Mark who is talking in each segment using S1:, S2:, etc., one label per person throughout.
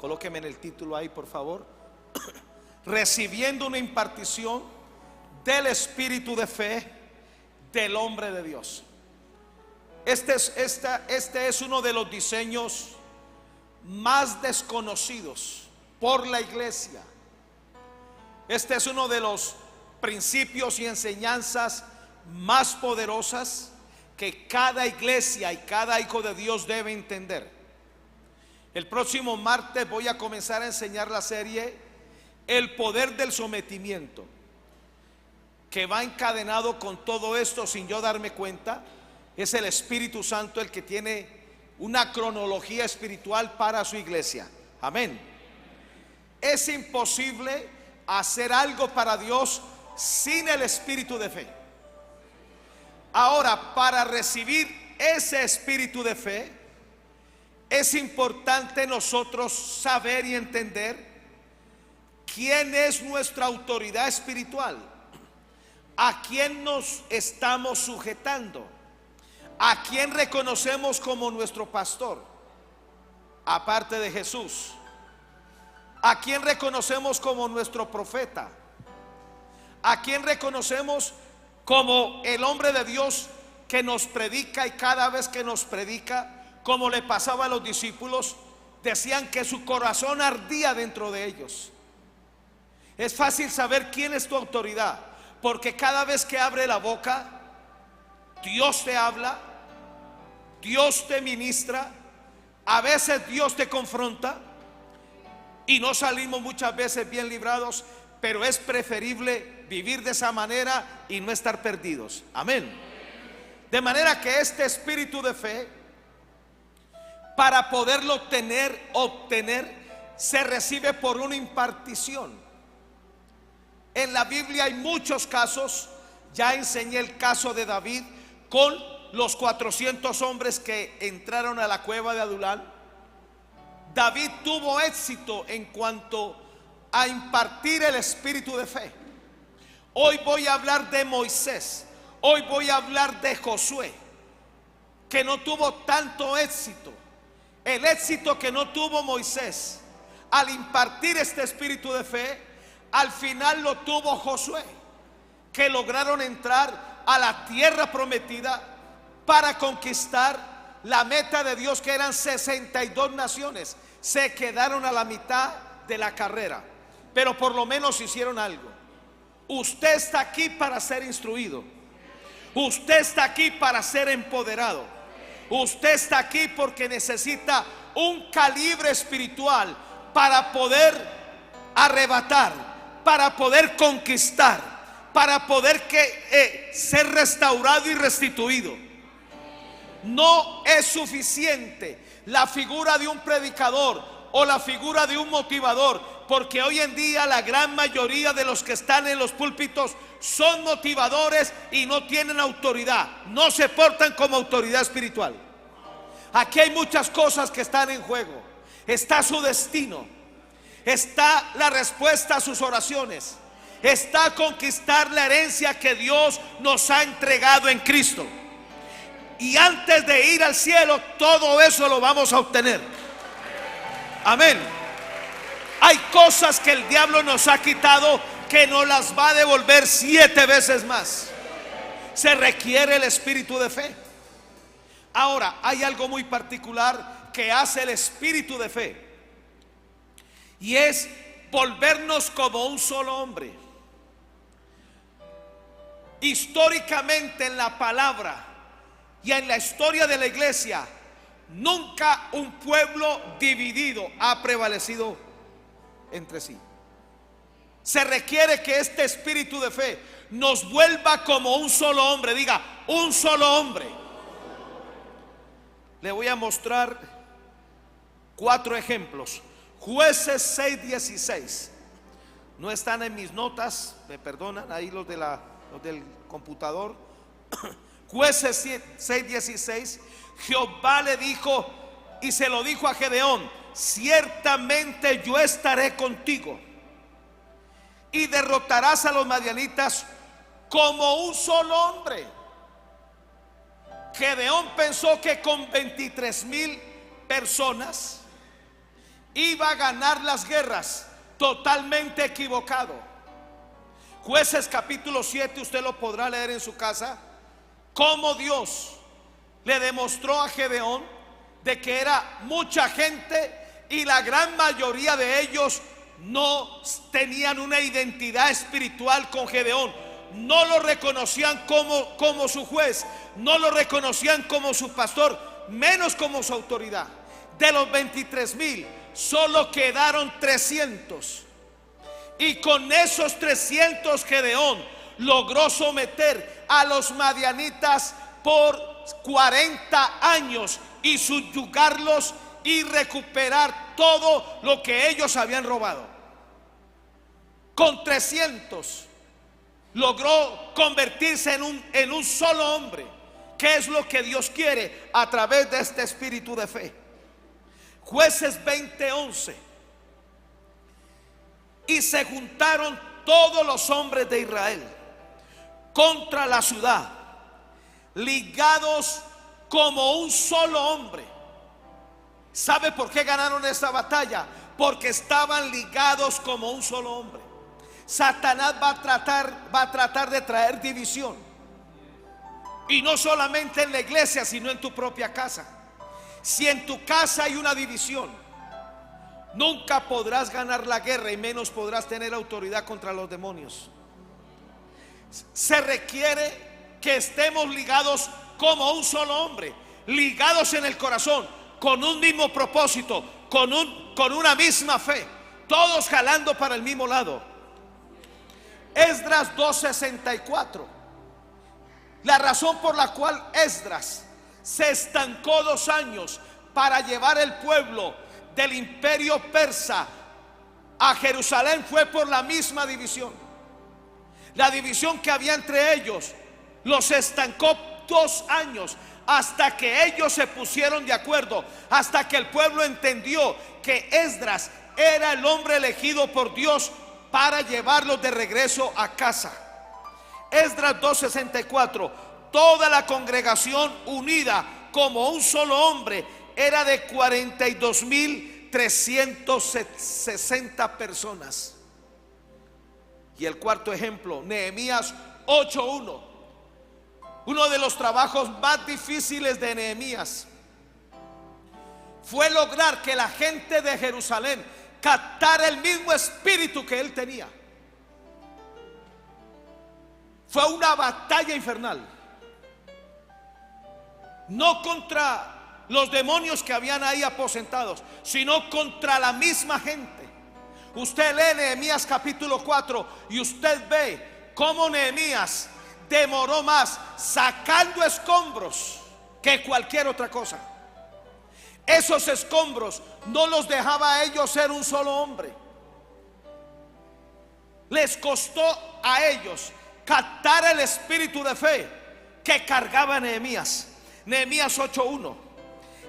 S1: Colóqueme en el título ahí, por favor. Recibiendo una impartición del espíritu de fe del hombre de Dios. Este es uno de los diseños más desconocidos por la iglesia. Este es uno de los principios y enseñanzas más poderosas que cada iglesia y cada hijo de Dios debe entender. El próximo martes voy a comenzar a enseñar la serie El poder del sometimiento, que va encadenado con todo esto sin yo darme cuenta. Es el Espíritu Santo el que tiene una cronología espiritual para su iglesia. Amén. Es imposible hacer algo para Dios sin el espíritu de fe. Ahora, para recibir ese espíritu de fe, es importante nosotros saber y entender quién es nuestra autoridad espiritual, a quién nos estamos sujetando, a quién reconocemos como nuestro pastor, aparte de Jesús, a quién reconocemos como nuestro profeta, a quién reconocemos como el hombre de Dios que nos predica, y cada vez que nos predica, como le pasaba a los discípulos, decían que su corazón ardía dentro de ellos. Es fácil saber quién es tu autoridad, porque cada vez que abre la boca, Dios te habla, Dios te ministra, a veces Dios te confronta y no salimos muchas veces bien librados, pero es preferible vivir de esa manera y no estar perdidos. Amén. De manera que este espíritu de fe, para poderlo obtener, se recibe por una impartición. En la Biblia hay muchos casos. Ya enseñé el caso de David con los 400 hombres que entraron a la cueva de Adulán. David tuvo éxito en cuanto a impartir el espíritu de fe. Hoy voy a hablar de Moisés. Hoy voy a hablar de Josué, que no tuvo tanto éxito. El éxito que no tuvo Moisés al impartir este espíritu de fe, al final lo tuvo Josué, que lograron entrar a la tierra prometida para conquistar la meta de Dios, que eran 62 naciones. Se quedaron a la mitad de la carrera, pero por lo menos hicieron algo. Usted está aquí para ser instruido. Usted está aquí para ser empoderado. Usted está aquí porque necesita un calibre espiritual para poder arrebatar, para poder conquistar, para poder ser restaurado y restituido. No es suficiente la figura de un predicador o la figura de un motivador, porque hoy en día la gran mayoría de los que están en los púlpitos son motivadores y no tienen autoridad, no se portan como autoridad espiritual. Aquí hay muchas cosas que están en juego. Está su destino, está la respuesta a sus oraciones, está conquistar la herencia que Dios nos ha entregado en Cristo. Y antes de ir al cielo, todo eso lo vamos a obtener. Amén. Hay cosas que el diablo nos ha quitado que nos las va a devolver 7 veces más. Se requiere el espíritu de fe. Ahora, hay algo muy particular que hace el espíritu de fe, y es volvernos como un solo hombre. Históricamente en la palabra y en la historia de la iglesia, nunca un pueblo dividido ha prevalecido entre sí. Se requiere que este espíritu de fe nos vuelva como un solo hombre. Diga, un solo hombre. Le voy a mostrar 4 ejemplos. Jueces 6:16. No están en mis notas, me perdonan ahí los del computador. Jueces 6:16. Jehová le dijo, y se lo dijo a Gedeón: ciertamente yo estaré contigo y derrotarás a los madianitas como un solo hombre. Gedeón pensó que con 23,000 personas iba a ganar las guerras. Totalmente equivocado. Jueces capítulo 7, usted lo podrá leer en su casa, cómo Dios le demostró a Gedeón de que era mucha gente y la gran mayoría de ellos no tenían una identidad espiritual con Gedeón. No lo reconocían como su juez, no lo reconocían como su pastor, menos como su autoridad. De los 23,000 solo quedaron 300. Y con esos 300 Gedeón logró someter a los madianitas por 40 años y subyugarlos y recuperar todo lo que ellos habían robado. Con 300 logró convertirse en un solo hombre, que es lo que Dios quiere a través de este espíritu de fe. Jueces 20:11. Y se juntaron todos los hombres de Israel contra la ciudad, ligados como un solo hombre. ¿Sabe por qué ganaron esta batalla? Porque estaban ligados como un solo hombre. Satanás va a tratar de traer división, y no solamente en la iglesia, sino en tu propia casa. Si en tu casa hay una división, nunca podrás ganar la guerra y menos podrás tener autoridad contra los demonios. Se requiere que estemos ligados como un solo hombre, ligados en el corazón, con un mismo propósito, con una misma fe, todos jalando para el mismo lado. Esdras 2:64. La razón por la cual Esdras se estancó 2 años para llevar el pueblo del imperio persa a Jerusalén fue por la misma división. La división que había entre ellos los estancó 2 años, hasta que ellos se pusieron de acuerdo, hasta que el pueblo entendió que Esdras era el hombre elegido por Dios para llevarlos de regreso a casa. Esdras 2:64. Toda la congregación unida como un solo hombre era de 42,360 personas. Y el cuarto ejemplo, Nehemías 8:1. Uno de los trabajos más difíciles de Nehemías fue lograr que la gente de Jerusalén captara el mismo espíritu que él tenía. Fue una batalla infernal, no contra los demonios que habían ahí aposentados, sino contra la misma gente. Usted lee Nehemías capítulo 4 y usted ve cómo Nehemías demoró más sacando escombros que cualquier otra cosa. Esos escombros no los dejaba a ellos ser un solo hombre. Les costó a ellos captar el espíritu de fe que cargaba Nehemías. Nehemías 8:1.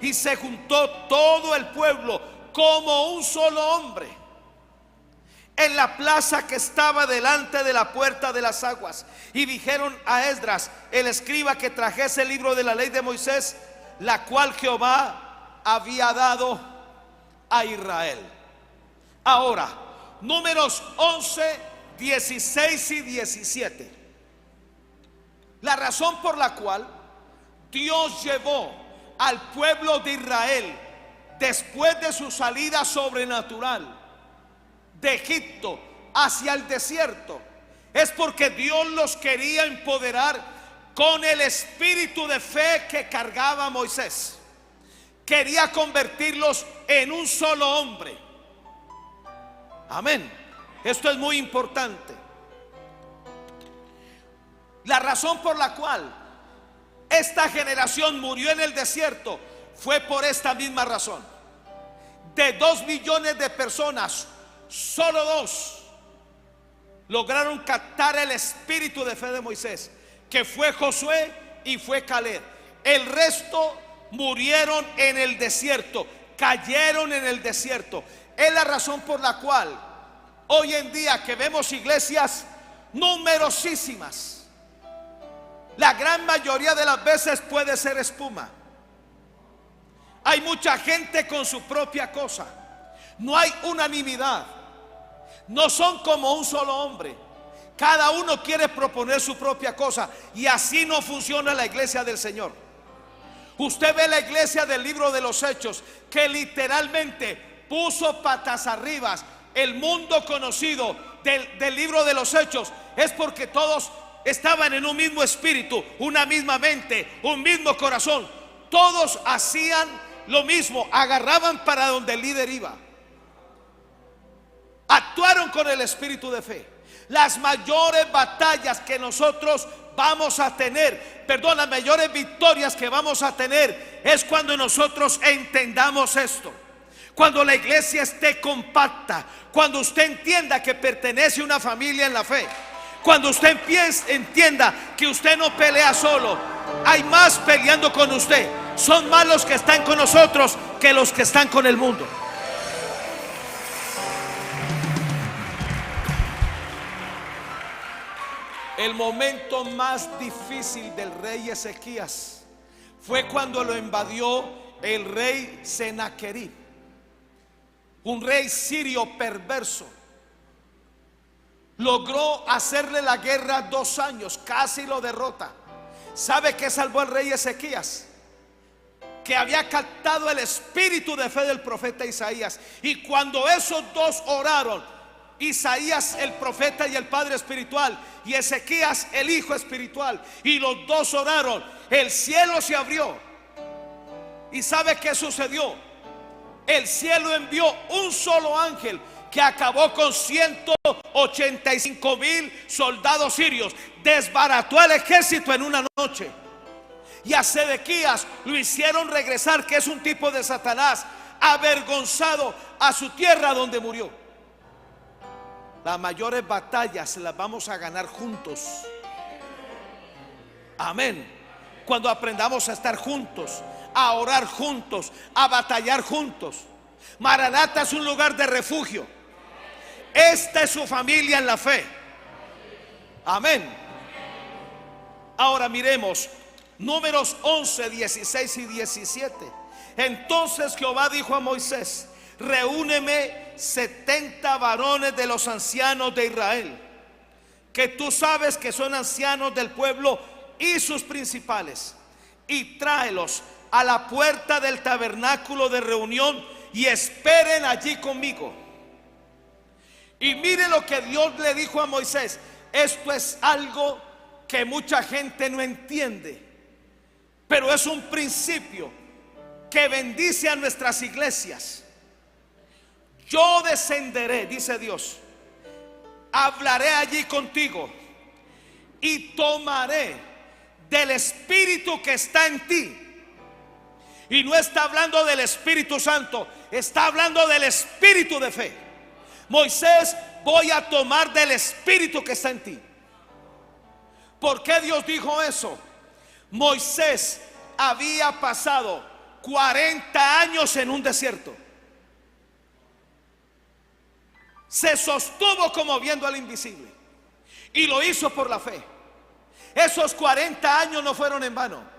S1: Y se juntó todo el pueblo como un solo hombre en la plaza que estaba delante de la puerta de las aguas, y dijeron a Esdras el escriba que trajese el libro de la ley de Moisés, la cual Jehová había dado a Israel. Ahora, Números 11, 16 y 17. La razón por la cual Dios llevó al pueblo de Israel después de su salida sobrenatural de Egipto hacia el desierto es porque Dios los quería empoderar con el espíritu de fe que cargaba Moisés. Quería convertirlos en un solo hombre. Amén. Esto es muy importante. La razón por la cual esta generación murió en el desierto fue por esta misma razón. De 2 millones de personas, solo 2 lograron captar el espíritu de fe de Moisés, que fue Josué y fue Caleb. El resto murieron en el desierto, cayeron en el desierto. Es la razón por la cual hoy en día que vemos iglesias numerosísimas, la gran mayoría de las veces puede ser espuma. Hay mucha gente con su propia cosa. No hay unanimidad. No son como un solo hombre. Cada uno quiere proponer su propia cosa, y así no funciona la iglesia del Señor. Usted ve la iglesia del libro de los Hechos, que literalmente puso patas arriba el mundo conocido del libro de los Hechos. Es porque todos estaban en un mismo espíritu, una misma mente, un mismo corazón. Todos hacían lo mismo, agarraban para donde el líder iba. Actuaron con el espíritu de fe. Las mayores batallas que nosotros vamos a tener, las mayores victorias que vamos a tener, es cuando nosotros entendamos esto. Cuando la iglesia esté compacta, cuando usted entienda que pertenece a una familia en la fe, cuando usted entienda que usted no pelea solo, hay más peleando con usted. Son más los que están con nosotros que los que están con el mundo. El momento más difícil del rey Ezequías fue cuando lo invadió el rey Sennacherib, un rey sirio perverso. Logró hacerle la guerra 2 años, casi lo derrota. ¿Sabe qué salvó al rey Ezequías? Que había captado el espíritu de fe del profeta Isaías. Y cuando esos dos oraron, Isaías el profeta y el padre espiritual, y Ezequías el hijo espiritual, y los dos oraron, el cielo se abrió. ¿Y sabe qué sucedió? El cielo envió un solo ángel que acabó con 185,000 soldados sirios. Desbarató el ejército en una noche. Y a Sedequías lo hicieron regresar, que es un tipo de Satanás, avergonzado a su tierra donde murió. Las mayores batallas las vamos a ganar juntos. Amén. Cuando aprendamos a estar juntos, a orar juntos, a batallar juntos. Maranata es un lugar de refugio. Esta es su familia en la fe. Amén. Ahora miremos Números 11, 16 y 17. Entonces Jehová dijo a Moisés: reúneme 70 varones de los ancianos de Israel, que tú sabes que son ancianos del pueblo, y sus principales, y tráelos a la puerta del tabernáculo de reunión, y esperen allí conmigo. Y mire lo que Dios le dijo a Moisés. Esto es algo que mucha gente no entiende, pero es un principio que bendice a nuestras iglesias. Yo descenderé, dice Dios, hablaré allí contigo y tomaré del espíritu que está en ti. Y no está hablando del Espíritu Santo, está hablando del espíritu de fe. Moisés, voy a tomar del espíritu que está en ti. ¿Por qué Dios dijo eso? Moisés había pasado 40 años en un desierto. Se sostuvo como viendo al invisible, y lo hizo por la fe. Esos 40 años no fueron en vano.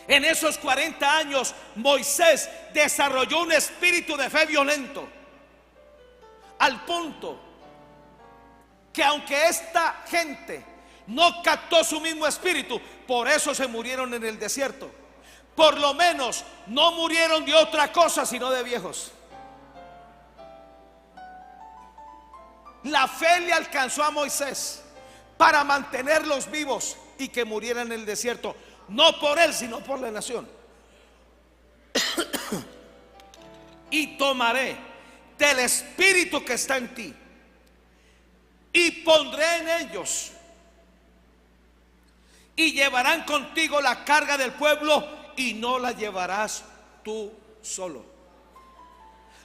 S1: En esos 40 años Moisés desarrolló un espíritu de fe violento, al punto que aunque esta gente no captó su mismo espíritu, por eso se murieron en el desierto. Por lo menos no murieron de otra cosa sino de viejos. La fe le alcanzó a Moisés para mantenerlos vivos y que murieran en el desierto, no por él sino por la nación. Y tomaré del espíritu que está en ti y pondré en ellos, y llevarán contigo la carga del pueblo, y no la llevarás tú solo.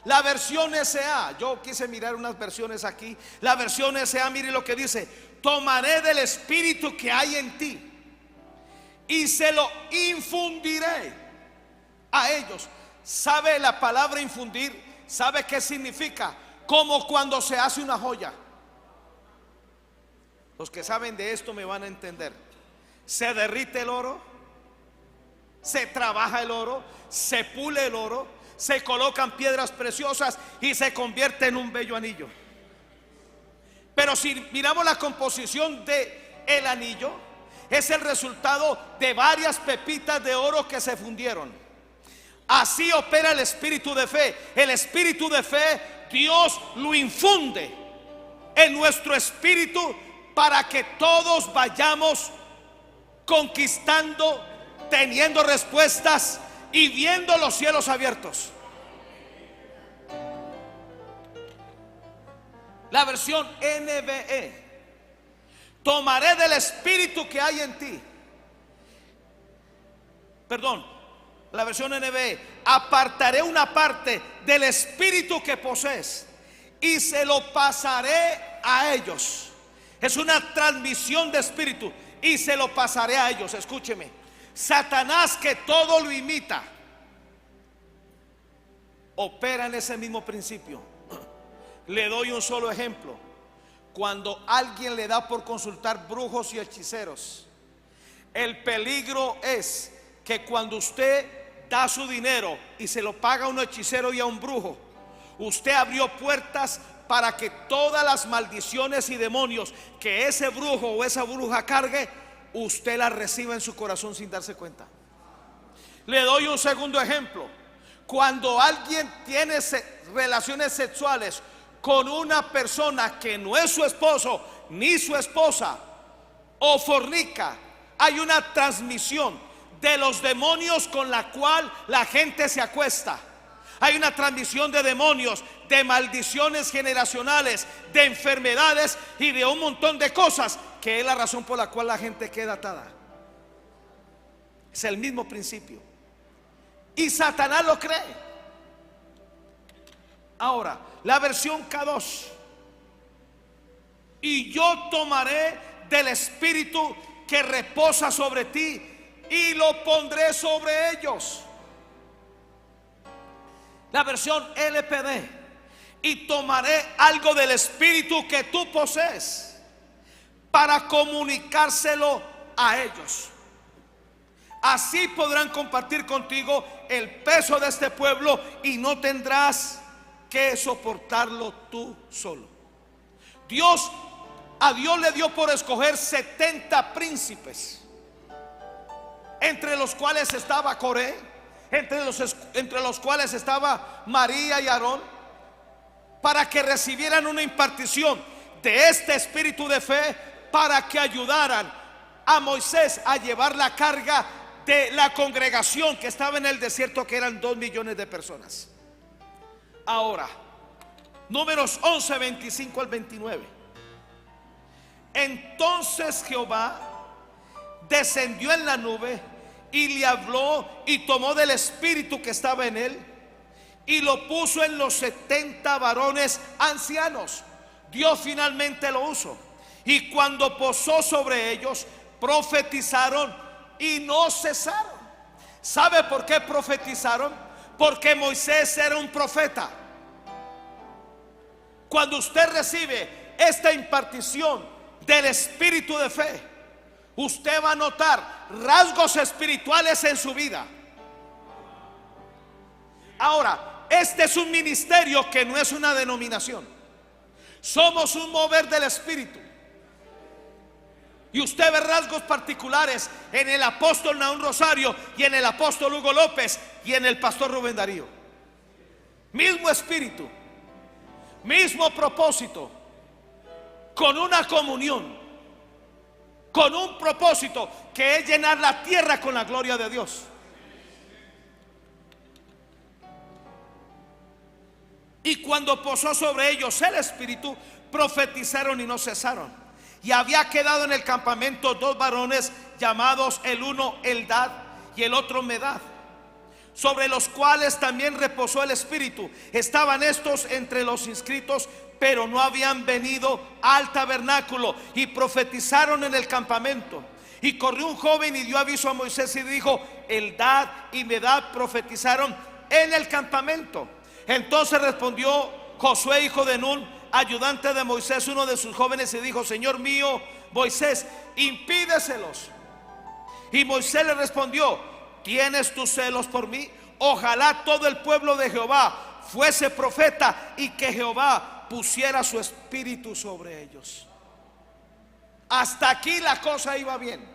S1: La versión S.A., yo quise mirar unas versiones aquí. La versión S.A., mire lo que dice: tomaré del espíritu que hay en ti y se lo infundiré a ellos. ¿Sabe la palabra infundir? ¿Sabe qué significa? Como cuando se hace una joya. Los que saben de esto me van a entender. Se derrite el oro, se trabaja el oro, se pule el oro, se colocan piedras preciosas y se convierte en un bello anillo. Pero si miramos la composición de el anillo, es el resultado de varias pepitas de oro que se fundieron. Así opera el espíritu de fe. El espíritu de fe, Dios lo infunde en nuestro espíritu para que todos vayamos conquistando, teniendo respuestas y viendo los cielos abiertos. La versión NBE: tomaré del espíritu que hay en ti. Perdón, la versión NBE: apartaré una parte del espíritu que posees y se lo pasaré a ellos. Es una transmisión de espíritu. Y se lo pasaré a ellos. Escúcheme: Satanás, que todo lo imita, opera en ese mismo principio. Le doy un solo ejemplo. Cuando alguien le da por consultar brujos y hechiceros, el peligro es que cuando usted da su dinero y se lo paga a un hechicero y a un brujo, usted abrió puertas para que todas las maldiciones y demonios que ese brujo o esa bruja cargue, usted las reciba en su corazón sin darse cuenta. Le doy un segundo ejemplo. Cuando alguien tiene relaciones sexuales con una persona que no es su esposo ni su esposa, o fornica, hay una transmisión de los demonios con la cual la gente se acuesta. Hay una transmisión de demonios, de maldiciones generacionales, de enfermedades y de un montón de cosas, que es la razón por la cual la gente queda atada. Es el mismo principio. Y Satanás lo cree. Ahora, la versión K2: y yo tomaré del espíritu que reposa sobre ti y lo pondré sobre ellos. La versión LPD: y tomaré algo del espíritu que tú posees para comunicárselo a ellos. Así podrán compartir contigo el peso de este pueblo y no tendrás que soportarlo tú solo. A Dios le dio por escoger 70 príncipes, entre los cuales estaba Coré, entre los cuales estaba María y Aarón, para que recibieran una impartición de este espíritu de fe, para que ayudaran a Moisés a llevar la carga de la congregación que estaba en el desierto, que eran 2 millones de personas. Ahora, Números 11, 25 al 29. Entonces Jehová descendió en la nube y le habló y tomó del espíritu que estaba en él y lo puso en los 70 varones ancianos. Dios finalmente lo usó, y cuando posó sobre ellos, profetizaron y no cesaron. ¿Sabe por qué profetizaron? Porque Moisés era un profeta. Cuando usted recibe esta impartición del espíritu de fe, usted va a notar rasgos espirituales en su vida. Ahora, este es un ministerio que no es una denominación. Somos un mover del espíritu. Y usted ve rasgos particulares en el apóstol Nahum Rosario y en el apóstol Hugo López y en el pastor Rubén Darío. Mismo espíritu, mismo propósito, con una comunión, con un propósito que es llenar la tierra con la gloria de Dios. Y cuando posó sobre ellos el espíritu, profetizaron y no cesaron. Y había quedado en el campamento 2 varones llamados, el uno Eldad y el otro Medad, sobre los cuales también reposó el espíritu. Estaban estos entre los inscritos, pero no habían venido al tabernáculo, y profetizaron en el campamento. Y corrió un joven y dio aviso a Moisés y dijo: Eldad y Medad profetizaron en el campamento. Entonces respondió Josué, hijo de Nun, ayudante de Moisés, uno de sus jóvenes, y dijo: Señor mío Moisés, impídeselos. Y Moisés le respondió: ¿tienes tus celos por mí ojalá todo el pueblo de Jehová fuese profeta y que Jehová pusiera su espíritu sobre ellos. Hasta aquí la cosa iba bien.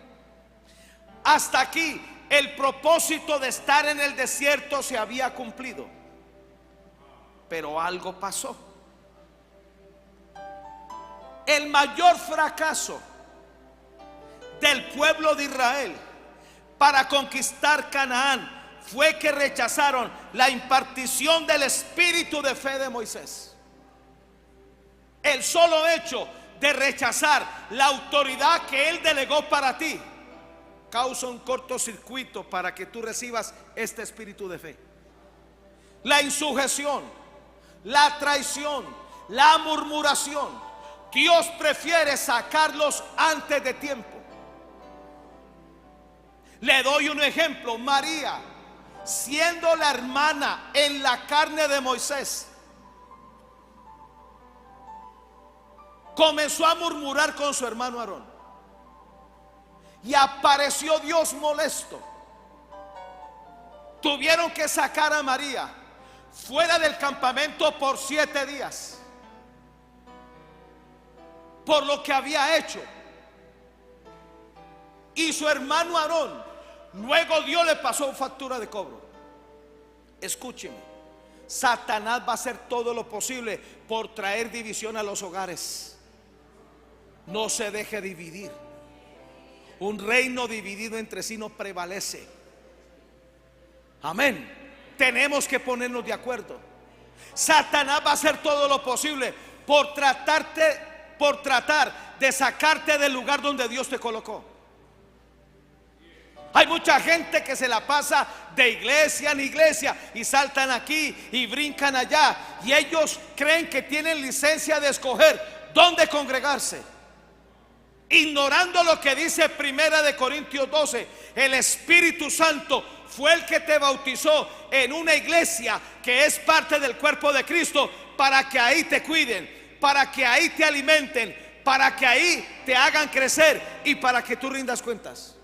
S1: Hasta aquí el propósito de estar en el desierto se había cumplido. Pero algo pasó. El mayor fracaso del pueblo de Israel para conquistar Canaán fue que rechazaron la impartición del espíritu de fe de Moisés. El solo hecho de rechazar la autoridad que él delegó para ti causa un cortocircuito para que tú recibas este espíritu de fe. La insujeción, la traición, la murmuración, Dios prefiere sacarlos antes de tiempo. Le doy un ejemplo. María, siendo la hermana en la carne de Moisés, comenzó a murmurar con su hermano Aarón. Y apareció Dios molesto. Tuvieron que sacar a María fuera del campamento por 7 días por lo que había hecho. Y su hermano Aarón, luego Dios le pasó factura de cobro. Escúcheme, Satanás va a hacer todo lo posible por traer división a los hogares. No se deje dividir. Un reino dividido entre sí no prevalece. Amén. Tenemos que ponernos de acuerdo. Satanás va a hacer todo lo posible por tratar de sacarte del lugar donde Dios te colocó. Hay mucha gente que se la pasa de iglesia en iglesia y saltan aquí y brincan allá, y ellos creen que tienen licencia de escoger dónde congregarse, ignorando lo que dice Primera de Corintios 12. El Espíritu Santo fue el que te bautizó en una iglesia que es parte del cuerpo de Cristo, para que ahí te cuiden, para que ahí te alimenten, para que ahí te hagan crecer y para que tú rindas cuentas.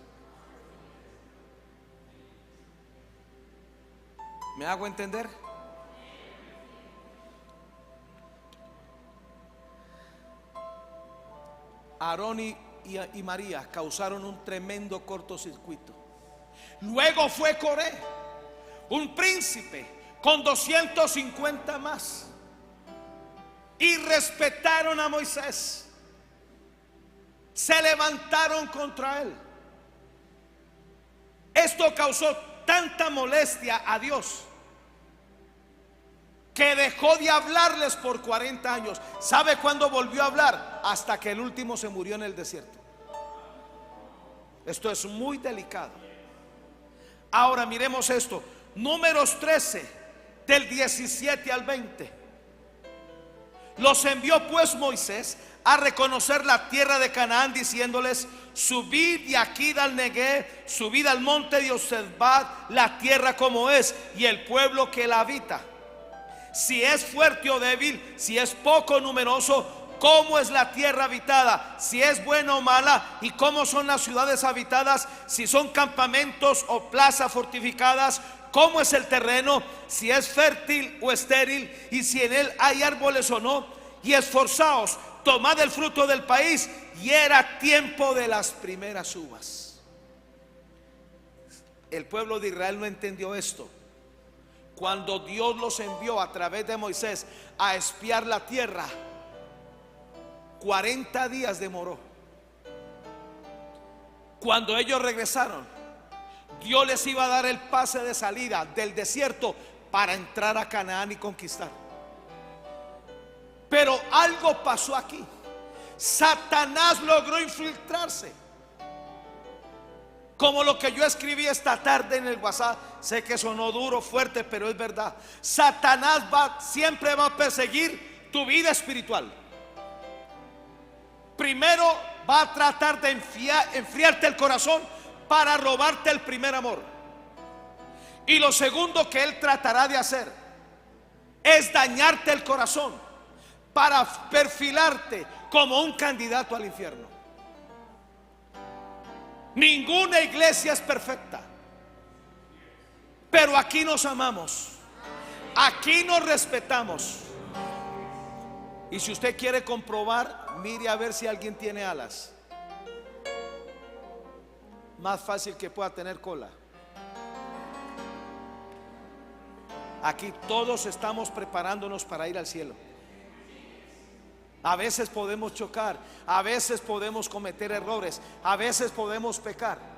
S1: ¿Me hago entender? Aarón y María causaron un tremendo cortocircuito. Luego fue Coré, un príncipe con 250 más, y respetaron a Moisés. Se levantaron contra él. Esto causó tanta molestia a Dios que dejó de hablarles por 40 años. ¿Sabe cuándo volvió a hablar? Hasta que el último se murió en el desierto. Esto es muy delicado. Ahora miremos esto. Números 13, del 17 al 20. Los envió pues Moisés a reconocer la tierra de Canaán, diciéndoles: subid de aquí del Neguev, subid al monte y observad la tierra como es, y el pueblo que la habita, si es fuerte o débil, si es poco numeroso, cómo es la tierra habitada, si es buena o mala, y cómo son las ciudades habitadas, si son campamentos o plazas fortificadas, cómo es el terreno, si es fértil o estéril, y si en él hay árboles o no. Y esforzaos, tomad el fruto del país. Y era tiempo de las primeras uvas. El pueblo de Israel no entendió esto. Cuando Dios los envió a través de Moisés a espiar la tierra, 40 días demoró. Cuando ellos regresaron, Dios les iba a dar el pase de salida del desierto para entrar a Canaán y conquistar. Pero algo pasó aquí. Satanás logró infiltrarse. Como lo que yo escribí esta tarde en el WhatsApp. Sé que sonó duro, fuerte, pero es verdad. Satanás siempre va a perseguir tu vida espiritual. Primero va a tratar de enfriarte el corazón para robarte el primer amor. Y lo segundo que él tratará de hacer es dañarte el corazón para perfilarte como un candidato al infierno. Ninguna iglesia es perfecta, pero aquí nos amamos, aquí nos respetamos. Y si usted quiere comprobar, mire a ver si alguien tiene alas. Más fácil que pueda tener cola. Aquí todos estamos preparándonos para ir al cielo. A veces podemos chocar, a veces podemos cometer errores, a veces podemos pecar,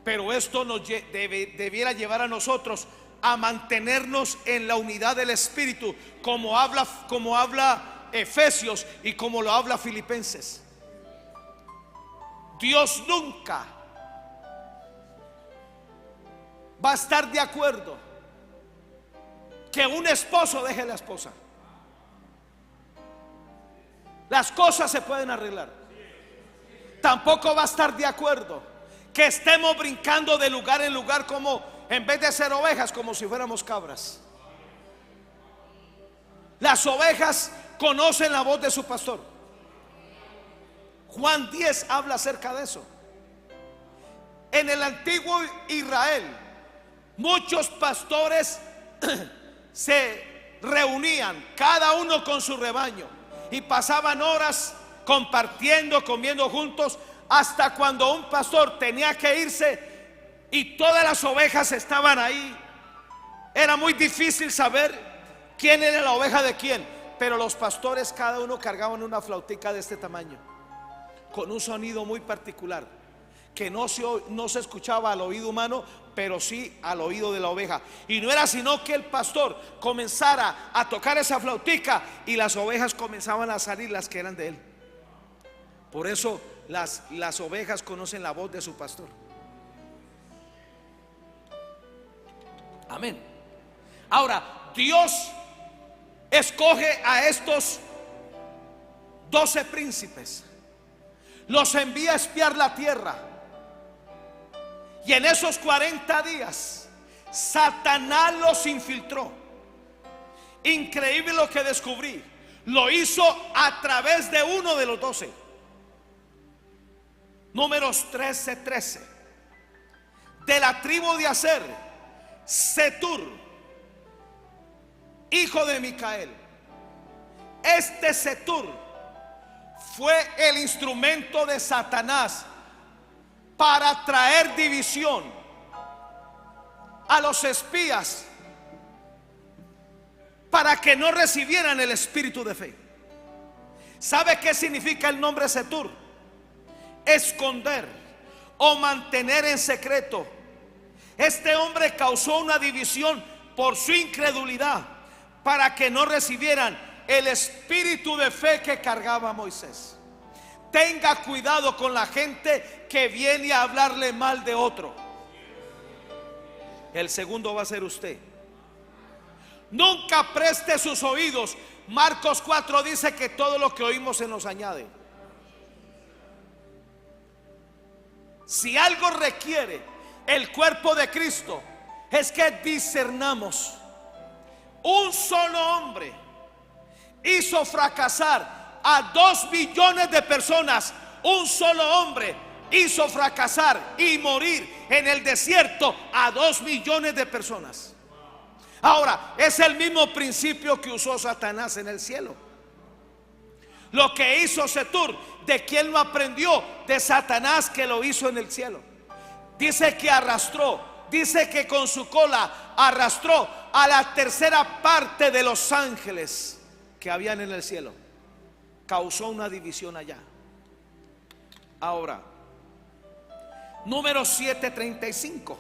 S1: pero esto nos debiera llevar a nosotros a mantenernos en la unidad del Espíritu, como habla Efesios y como lo habla Filipenses. Dios nunca va a estar de acuerdo que un esposo deje a la esposa. Las cosas se pueden arreglar. Tampoco va a estar de acuerdo que estemos brincando de lugar en lugar, como en vez de ser ovejas, como si fuéramos cabras. Las ovejas conocen la voz de su pastor. Juan 10 habla acerca de eso. En el antiguo Israel, muchos pastores se reunían, cada uno con su rebaño, y pasaban horas compartiendo, comiendo juntos, hasta cuando un pastor tenía que irse y todas las ovejas estaban ahí. Era muy difícil saber quién era la oveja de quién, pero los pastores cada uno cargaban una flautica de este tamaño, con un sonido muy particular, que no se escuchaba al oído humano, pero sí al oído de la oveja. Y no era sino que el pastor comenzara a tocar esa flautica y las ovejas comenzaban a salir, las que eran de él. Por eso las ovejas conocen la voz de su pastor. Amén. Ahora, Dios escoge a estos 12 príncipes, los envía a espiar la tierra. Y en esos 40 días Satanás los infiltró. Increíble lo que descubrí. Lo hizo a través de uno de los 12. Números 13:13. De la tribu de Aser, Setur, hijo de Micael. Este Setur fue el instrumento de Satanás para traer división a los espías, para que no recibieran el espíritu de fe. ¿Sabe qué significa el nombre Setur? Esconder o mantener en secreto. Este hombre causó una división por su incredulidad, para que no recibieran el espíritu de fe que cargaba Moisés. Tenga cuidado con la gente que viene a hablarle mal de otro. El segundo va a ser usted. Nunca preste sus oídos. Marcos 4 dice que todo lo que oímos se nos añade. Si algo requiere el cuerpo de Cristo, es que discernamos. Un solo hombre hizo fracasar a 2 billones de personas. Un solo hombre hizo fracasar y morir en el desierto a 2 millones de personas. Ahora, es el mismo principio que usó Satanás en el cielo. Lo que hizo Setur, ¿de quién lo aprendió? De Satanás, que lo hizo en el cielo. Dice que arrastró, dice que con su cola arrastró a la tercera parte de los ángeles que habían en el cielo. Causó una división allá. Ahora, número 7:35.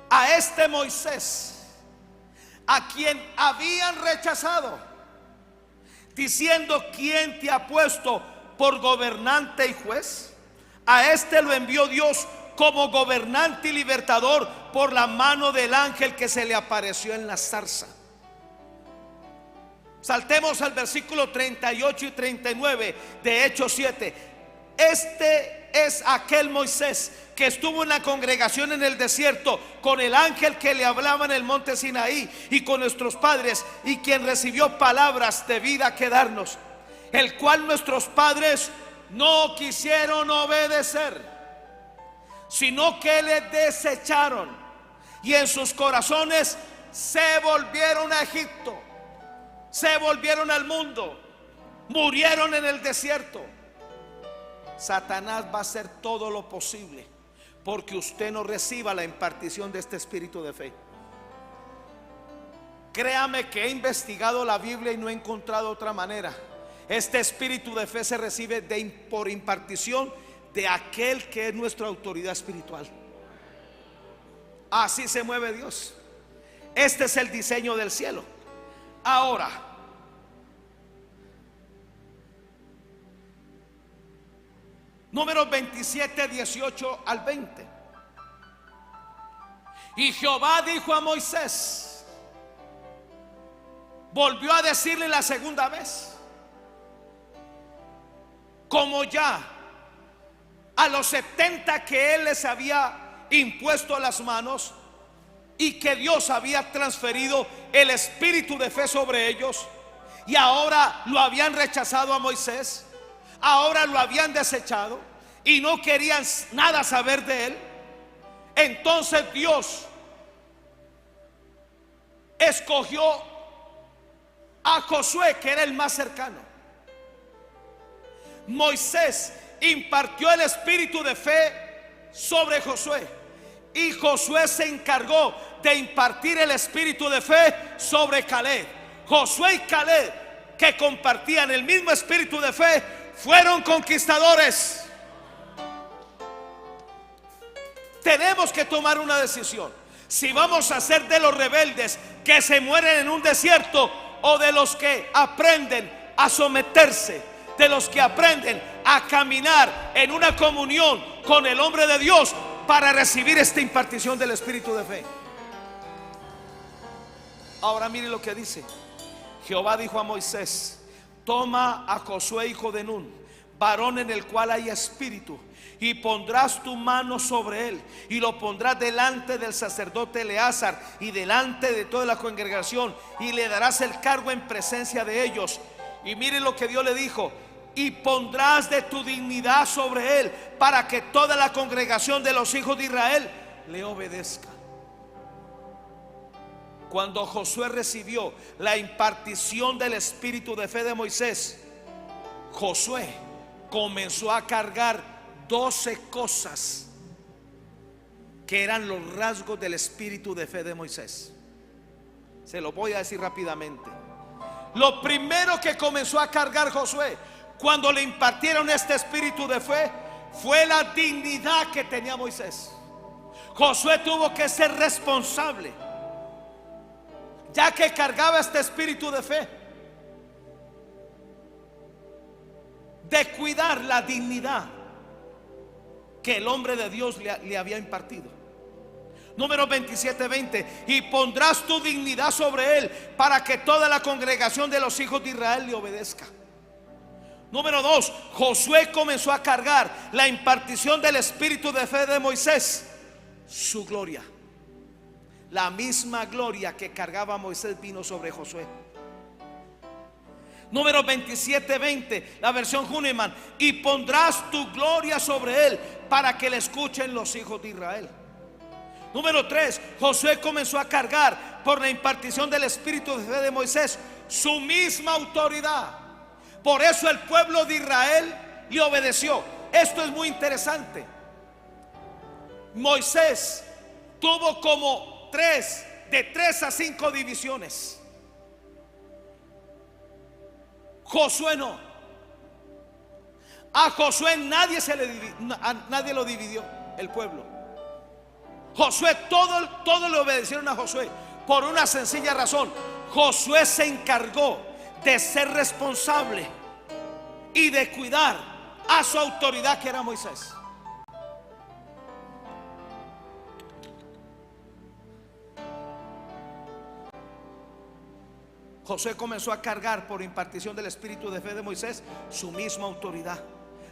S1: A este Moisés, a quien habían rechazado, diciendo: ¿quién te ha puesto por gobernante y juez? A este lo envió Dios como gobernante y libertador por la mano del ángel que se le apareció en la zarza. Saltemos al versículo 38 y 39 de Hechos 7. Este es aquel Moisés que estuvo en la congregación en el desierto con el ángel que le hablaba en el monte Sinaí y con nuestros padres, y quien recibió palabras de vida que darnos, el cual nuestros padres no quisieron obedecer, sino que le desecharon, y en sus corazones se volvieron a Egipto, se volvieron al mundo, murieron en el desierto. Satanás va a hacer todo lo posible porque usted no reciba la impartición de este espíritu de fe. Créame que he investigado la Biblia y no he encontrado otra manera. Este espíritu de fe se recibe por impartición de aquel que es nuestra autoridad espiritual. Así se mueve Dios. Este es el diseño del cielo. Ahora, Números 27, 18 al 20. Y Jehová dijo a Moisés, volvió a decirle la segunda vez, como ya a los 70 que él les había impuesto a las manos y que Dios había transferido el espíritu de fe sobre ellos, y ahora lo habían rechazado a Moisés, ahora lo habían desechado y no querían nada saber de él. Entonces Dios escogió a Josué, que era el más cercano. Moisés impartió el espíritu de fe sobre Josué, y Josué se encargó de impartir el espíritu de fe sobre Caleb. Josué y Caleb, que compartían el mismo espíritu de fe, fueron conquistadores. Tenemos que tomar una decisión: si vamos a ser de los rebeldes que se mueren en un desierto, o de los que aprenden a someterse, de los que aprenden a caminar en una comunión con el hombre de Dios para recibir esta impartición del espíritu de fe. Ahora mire lo que dice. Jehová dijo a Moisés: toma a Josué hijo de Nun, varón en el cual hay espíritu, y pondrás tu mano sobre él, y lo pondrás delante del sacerdote Eleazar y delante de toda la congregación, y le darás el cargo en presencia de ellos. Y mire lo que Dios le dijo: y pondrás de tu dignidad sobre él, para que toda la congregación de los hijos de Israel le obedezca. Cuando Josué recibió la impartición del espíritu de fe de Moisés, Josué comenzó a cargar 12 cosas que eran los rasgos del espíritu de fe de Moisés. Se lo voy a decir rápidamente. Lo primero que comenzó a cargar Josué cuando le impartieron este espíritu de fe fue la dignidad que tenía Moisés. Josué tuvo que ser responsable, ya que cargaba este espíritu de fe, de cuidar la dignidad que el hombre de Dios le había impartido. Número 27, 20. Y pondrás tu dignidad sobre él, para que toda la congregación de los hijos de Israel le obedezca. Número 2. Josué comenzó a cargar la impartición del espíritu de fe de Moisés, su gloria. La misma gloria que cargaba Moisés vino sobre Josué. Número 27, 20, la versión Hünemann. Y pondrás tu gloria sobre él, para que le escuchen los hijos de Israel. Número 3, Josué comenzó a cargar, por la impartición del espíritu de fe de Moisés, su misma autoridad. Por eso el pueblo de Israel le obedeció. Esto es muy interesante. Moisés tuvo como de 3 a 5 divisiones. Josué no. A Josué nadie lo dividió, el pueblo. Josué, todo le obedecieron a Josué, por una sencilla razón: Josué se encargó de ser responsable y de cuidar a su autoridad, que era Moisés. Josué comenzó a cargar, por impartición del espíritu de fe de Moisés, su misma autoridad.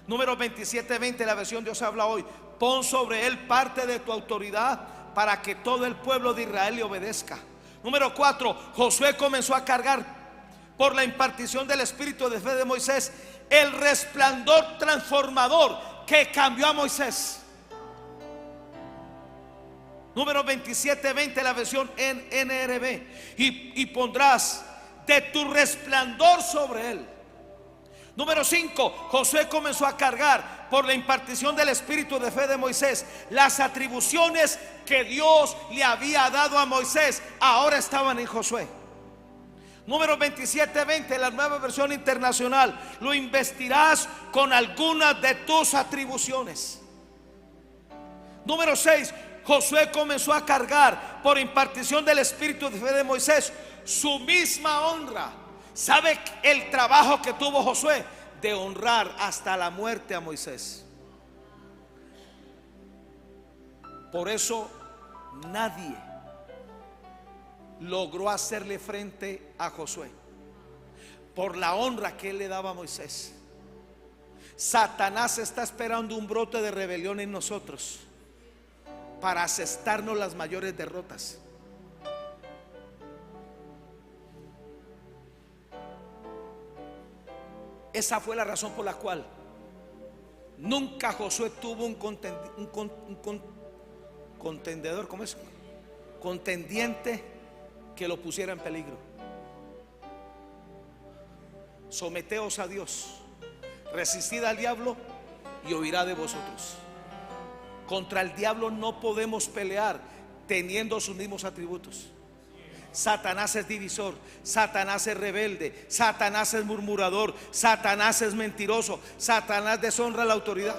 S1: Número 27, 20, la versión Dios habla hoy. Pon sobre él parte de tu autoridad, para que todo el pueblo de Israel le obedezca. Número 4, Josué comenzó a cargar, por la impartición del espíritu de fe de Moisés, el resplandor transformador que cambió a Moisés. Número 27:20, la versión en NRB. Y pondrás de tu resplandor sobre él. Número 5, Josué comenzó a cargar por la impartición del espíritu de fe de Moisés. Las atribuciones que Dios le había dado a Moisés ahora estaban en Josué. Número 27:20, la nueva versión internacional. Lo investirás con algunas de tus atribuciones. Número 6, Josué comenzó a cargar por impartición del espíritu de fe de Moisés su misma honra. ¿Sabe el trabajo que tuvo Josué? De honrar hasta la muerte a Moisés. Por eso nadie logró hacerle frente a Josué, por la honra que él le daba a Moisés. Satanás está esperando un brote de rebelión en nosotros para asestarnos las mayores derrotas. Esa fue la razón por la cual nunca Josué tuvo un contendedor, ¿cómo es? Contendiente que lo pusiera en peligro. Someteos a Dios, resistid al diablo y huirá de vosotros. Contra el diablo no podemos pelear teniendo sus mismos atributos. Satanás es divisor, Satanás es rebelde, Satanás es murmurador, Satanás es mentiroso, Satanás deshonra la autoridad.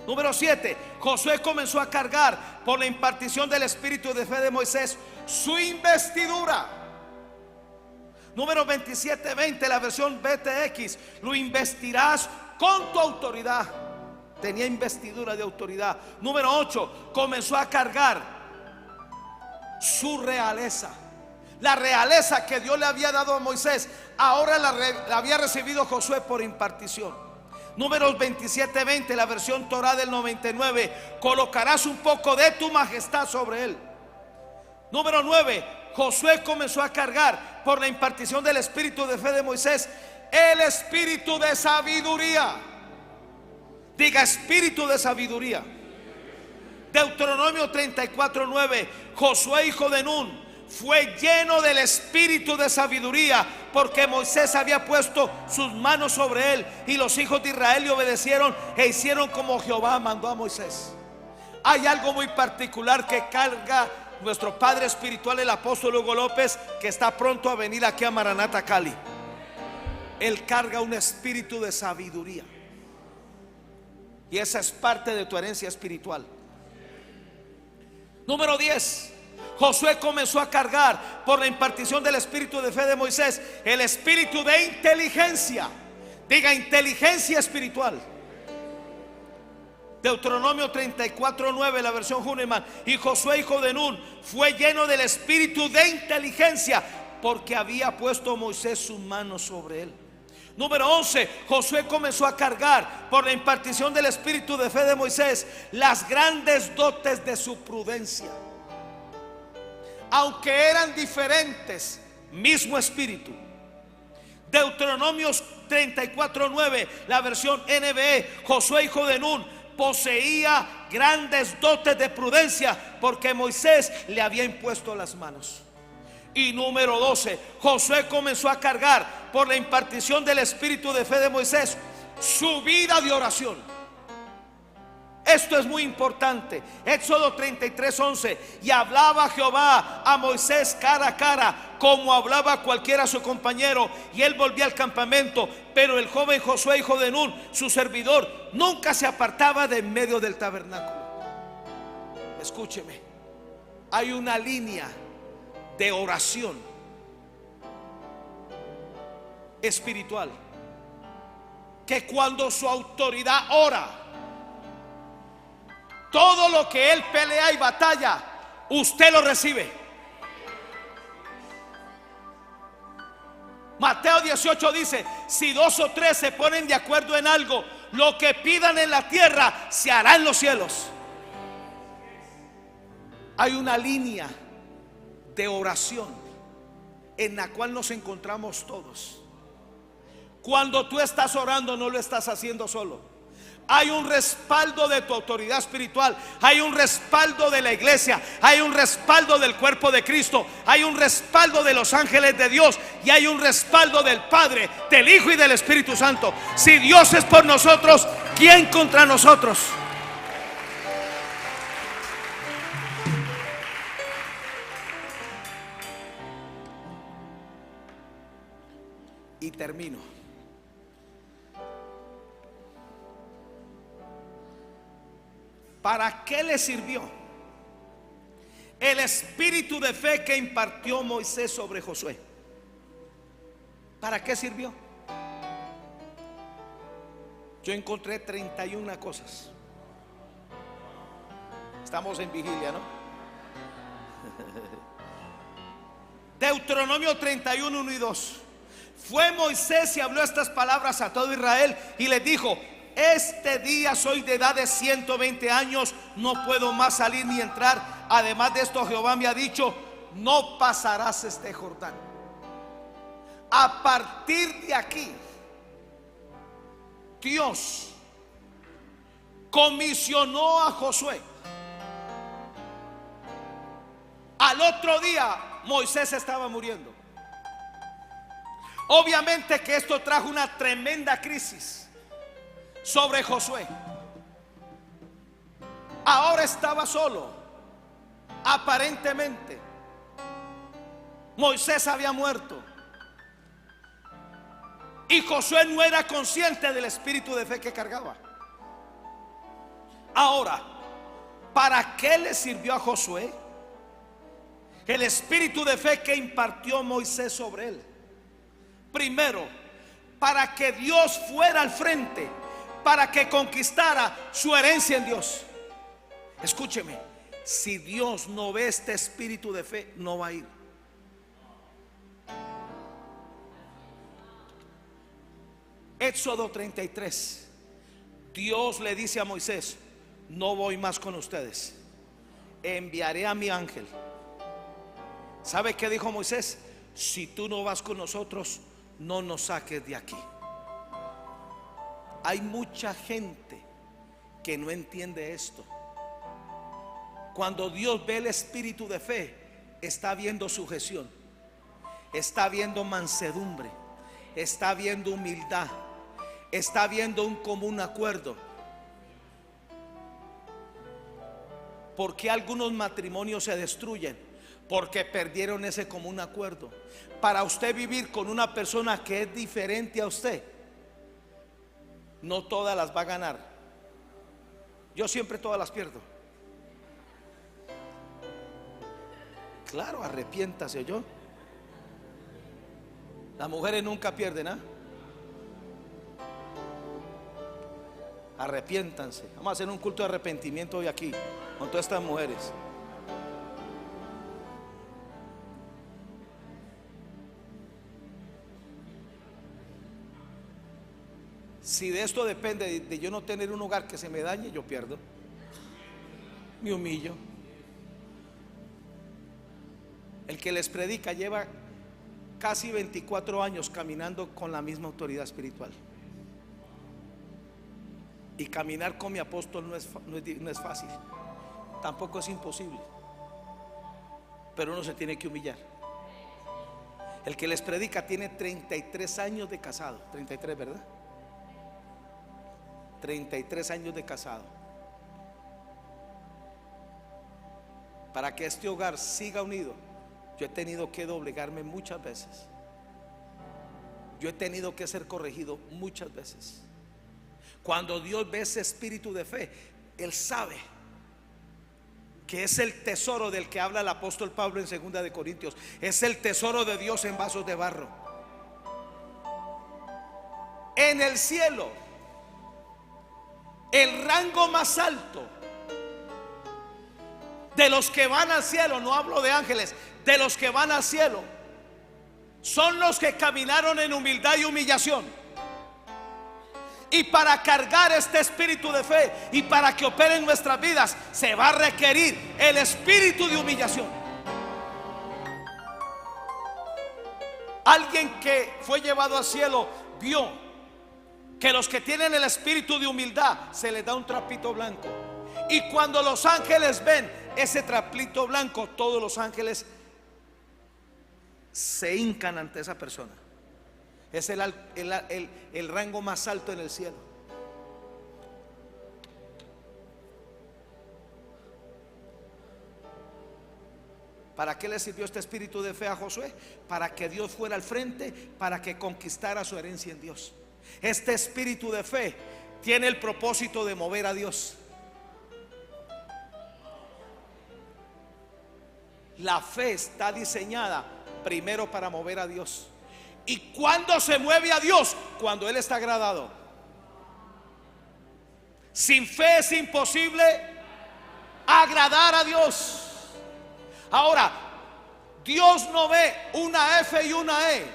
S1: Número 7, Josué comenzó a cargar por la impartición del espíritu de fe de Moisés su investidura. Número 27:20, la versión BTX. Lo investirás con tu autoridad. Tenía investidura de autoridad. Número 8, comenzó a cargar su realeza. La realeza que Dios le había dado a Moisés, ahora la había recibido Josué por impartición. Números 27:20, la versión Torá del 99. Colocarás un poco de tu majestad sobre él. Número 9, Josué comenzó a cargar por la impartición del espíritu de fe de Moisés el espíritu de sabiduría. Diga, espíritu de sabiduría. Deuteronomio 34:9. Josué, hijo de Nun, fue lleno del espíritu de sabiduría, porque Moisés había puesto sus manos sobre él, y los hijos de Israel le obedecieron e hicieron como Jehová mandó a Moisés. Hay algo muy particular que carga nuestro padre espiritual, el apóstol Hugo López, que está pronto a venir aquí a Maranata, Cali. Él carga un espíritu de sabiduría, y esa es parte de tu herencia espiritual. Número 10, Josué comenzó a cargar por la impartición del espíritu de fe de Moisés el espíritu de inteligencia. Diga, inteligencia espiritual. Deuteronomio 34:9, la versión Huneman. Y Josué, hijo de Nun, fue lleno del espíritu de inteligencia, porque había puesto Moisés sus manos sobre él. Número 11, Josué comenzó a cargar por la impartición del espíritu de fe de Moisés las grandes dotes de su prudencia. Aunque eran diferentes, mismo espíritu. Deuteronomio 34:9, la versión NBE. Josué, hijo de Nun, poseía grandes dotes de prudencia, porque Moisés le había impuesto las manos. Y número 12, Josué comenzó a cargar por la impartición del espíritu de fe de Moisés su vida de oración. Esto es muy importante. Éxodo 33:11. Y hablaba Jehová a Moisés cara a cara, como hablaba cualquiera a su compañero, y él volvía al campamento. Pero el joven Josué, hijo de Nun, su servidor, nunca se apartaba de en medio del tabernáculo. Escúcheme, hay una línea de oración espiritual, que cuando su autoridad ora, todo lo que él pelea y batalla, usted lo recibe. Mateo 18 dice: si 2 o 3 se ponen de acuerdo en algo, lo que pidan en la tierra se hará en los cielos. Hay una línea de oración en la cual nos encontramos todos. Cuando tú estás orando, no lo estás haciendo solo. Hay un respaldo de tu autoridad espiritual, hay un respaldo de la iglesia, hay un respaldo del cuerpo de Cristo, hay un respaldo de los ángeles de Dios y hay un respaldo del Padre, del Hijo y del Espíritu Santo. Si Dios es por nosotros, ¿quién contra nosotros? Y termino. ¿Para qué le sirvió el espíritu de fe que impartió Moisés sobre Josué? ¿Para qué sirvió? Yo encontré 31 cosas. Estamos en vigilia, ¿no? Deuteronomio 31, 1 y 2. Fue Moisés y habló estas palabras a todo Israel y les dijo: este día soy de edad de 120 años, no puedo más salir ni entrar. Además de esto, Jehová me ha dicho: no pasarás este Jordán. A partir de aquí, Dios comisionó a Josué. Al otro día, Moisés estaba muriendo. Obviamente que esto trajo una tremenda crisis sobre Josué. Ahora estaba solo, aparentemente. Moisés había muerto y Josué no era consciente del espíritu de fe que cargaba. Ahora, ¿para qué le sirvió a Josué el espíritu de fe que impartió Moisés sobre él? Primero, para que Dios fuera al frente, para que conquistara su herencia en Dios. Escúcheme, si Dios no ve este espíritu de fe, no va a ir. Éxodo 33. Dios le dice a Moisés: no voy más con ustedes, enviaré a mi ángel. ¿Sabe qué dijo Moisés? Si tú no vas con nosotros, no nos saques de aquí. Hay mucha gente que no entiende esto. Cuando Dios ve el espíritu de fe, está viendo sujeción, está viendo mansedumbre, está viendo humildad, está viendo un común acuerdo. ¿Por qué algunos matrimonios se destruyen? Porque perdieron ese común acuerdo. Para usted vivir con una persona que es diferente a usted, no todas las va a ganar. Yo siempre todas las pierdo. Claro, arrepiéntase. Yo, las mujeres nunca pierden, ¿ah? Arrepiéntanse. Vamos a hacer un culto de arrepentimiento hoy aquí con todas estas mujeres. Si de esto depende de yo no tener un hogar que se me dañe, yo pierdo. Me humillo. El que les predica lleva casi 24 años caminando con la misma autoridad espiritual. Y caminar con mi apóstol no es fácil. Tampoco es imposible. Pero uno se tiene que humillar. El que les predica tiene 33 años de casado. 33, ¿verdad? 33 años de casado. Para que este hogar siga unido, yo he tenido que doblegarme muchas veces. Yo he tenido que ser corregido muchas veces. Cuando Dios ve ese espíritu de fe, Él sabe que es el tesoro del que habla el apóstol Pablo en 2 de Corintios. Es el tesoro de Dios en vasos de barro. En el cielo, el rango más alto de los que van al cielo, no hablo de ángeles, de los que van al cielo, son los que caminaron en humildad y humillación. Y para cargar este espíritu de fe y para que opere en nuestras vidas, se va a requerir el espíritu de humillación. Alguien que fue llevado al cielo vio que los que tienen el espíritu de humildad se les da un trapito blanco. Y cuando los ángeles ven ese trapito blanco, todos los ángeles se hincan ante esa persona. Es el rango más alto en el cielo. ¿Para qué le sirvió este espíritu de fe a Josué? Para que Dios fuera al frente, para que conquistara su herencia en Dios. Este espíritu de fe tiene el propósito de mover a Dios. La fe está diseñada primero para mover a Dios. ¿Y cuándo se mueve a Dios? Cuando Él está agradado. Sin fe es imposible agradar a Dios. Ahora, Dios no ve una F y una E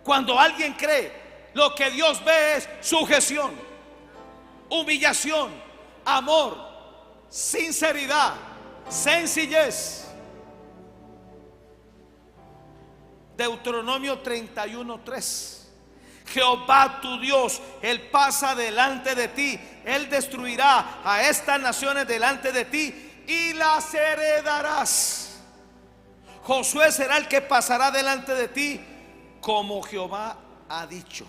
S1: cuando alguien cree. Lo que Dios ve es sujeción, humillación, amor, sinceridad, sencillez. Deuteronomio 31:3. Jehová tu Dios, Él pasa delante de ti, Él destruirá a estas naciones delante de ti y las heredarás. Josué será el que pasará delante de ti, como Jehová ha dicho.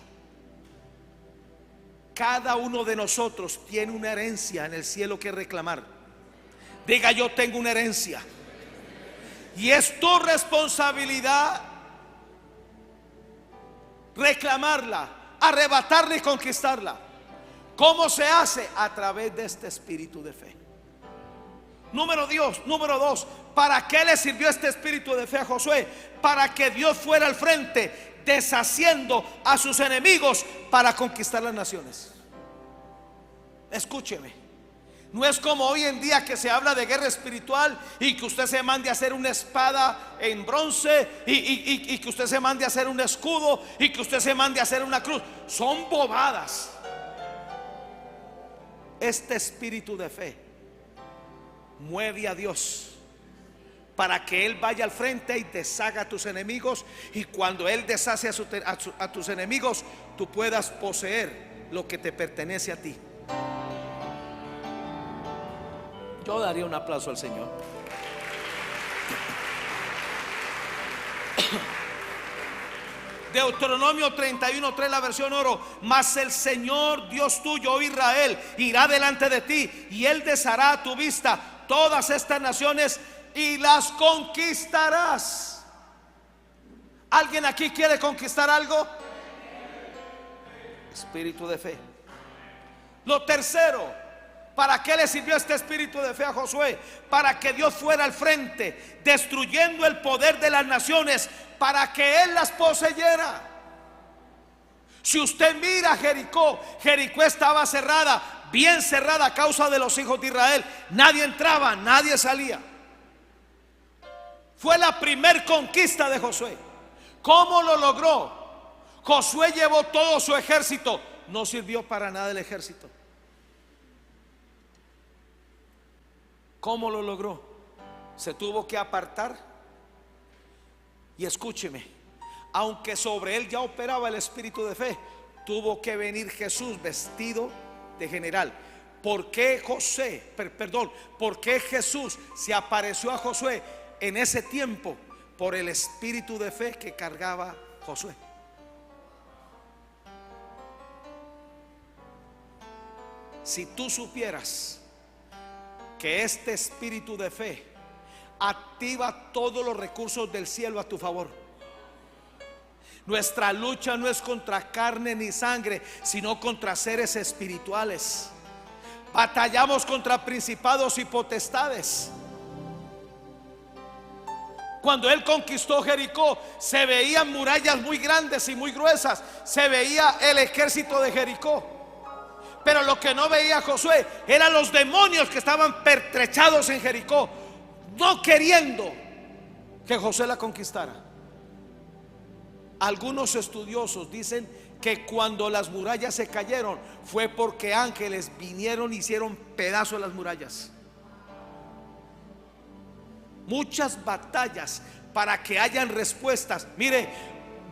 S1: Cada uno de nosotros tiene una herencia en el cielo que reclamar. Diga: yo tengo una herencia. Y es tu responsabilidad reclamarla, arrebatarla y conquistarla. ¿Cómo se hace? A través de este espíritu de fe. Número dos, ¿para qué le sirvió este espíritu de fe a Josué? Para que Dios fuera al frente, deshaciendo a sus enemigos para conquistar las naciones. Escúcheme, no es como hoy en día que se habla de guerra espiritual y que usted se mande a hacer una espada en bronce y que usted se mande a hacer un escudo y que usted se mande a hacer una cruz. Son bobadas. Este espíritu de fe mueve a Dios para que Él vaya al frente y deshaga a tus enemigos. Y cuando Él deshace a tus enemigos, tú puedas poseer lo que te pertenece a ti. Yo daría un aplauso al Señor. Deuteronomio 31:3, la versión oro. Mas el Señor Dios tuyo, oh Israel, irá delante de ti, y Él deshará a tu vista todas estas naciones y las conquistarás. ¿Alguien aquí quiere conquistar algo? Espíritu de fe. Lo tercero, ¿para qué le sirvió este espíritu de fe a Josué? Para que Dios fuera al frente, destruyendo el poder de las naciones, para que Él las poseyera. Si usted mira Jericó, Jericó estaba cerrada, bien cerrada a causa de los hijos de Israel. Nadie entraba, nadie salía. Fue la primer conquista de Josué. ¿Cómo lo logró? Josué llevó todo su ejército. No sirvió para nada el ejército. ¿Cómo lo logró? Se tuvo que apartar. Y escúcheme, aunque sobre él ya operaba el espíritu de fe, tuvo que venir Jesús vestido de general. ¿Por qué ¿por qué Jesús se apareció a Josué en ese tiempo? Por el espíritu de fe que cargaba Josué. Si tú supieras que este espíritu de fe activa todos los recursos del cielo a tu favor. Nuestra lucha no es contra carne ni sangre, sino contra seres espirituales. Batallamos contra principados y potestades. Cuando Él conquistó Jericó, se veían murallas muy grandes y muy gruesas. Se veía el ejército de Jericó. Pero lo que no veía Josué eran los demonios que estaban pertrechados en Jericó, no queriendo que Josué la conquistara. Algunos estudiosos dicen que cuando las murallas se cayeron fue porque ángeles vinieron y hicieron pedazos las murallas. Muchas batallas para que hayan respuestas. Mire,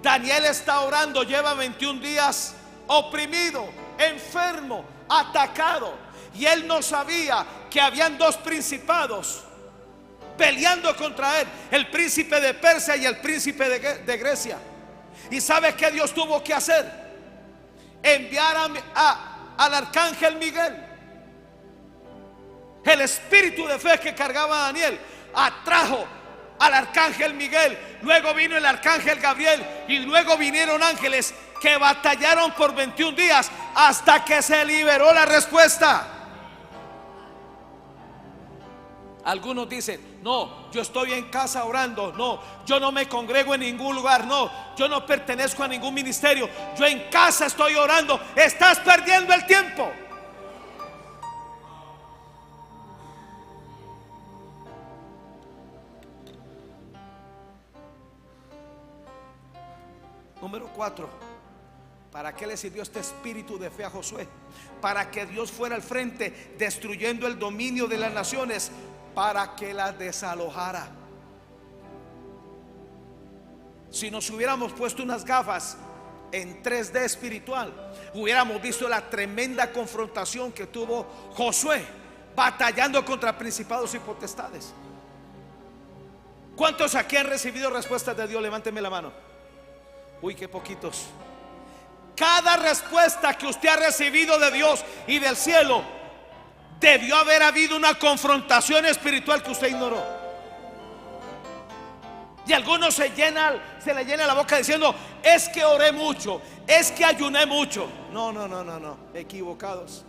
S1: Daniel está orando, lleva 21 días oprimido, enfermo, atacado, y él no sabía que habían dos principados peleando contra él, el príncipe de Persia y el príncipe de Grecia. ¿Y sabe qué Dios tuvo que hacer? Enviar al arcángel Miguel. El espíritu de fe que cargaba Daniel atrajo al arcángel Miguel. Luego vino el arcángel Gabriel, y luego vinieron ángeles que batallaron por 21 días hasta que se liberó la respuesta. Algunos dicen: no, yo estoy en casa orando. No, yo no me congrego en ningún lugar. No, yo no pertenezco a ningún ministerio. Yo en casa estoy orando. Estás perdiendo el tiempo. Número 4. ¿Para qué le sirvió este espíritu de fe a Josué? Para que Dios fuera al frente, destruyendo el dominio de las naciones, para que las desalojara. Si nos hubiéramos puesto unas gafas en 3D espiritual, hubiéramos visto la tremenda confrontación que tuvo Josué batallando contra principados y potestades. ¿Cuántos aquí han recibido respuestas de Dios? Levánteme la mano. Uy, qué poquitos. Cada respuesta que usted ha recibido de Dios y del cielo, debió haber habido una confrontación espiritual que usted ignoró. Y algunos se le llena la boca diciendo: es que oré mucho, es que ayuné mucho. No, equivocados.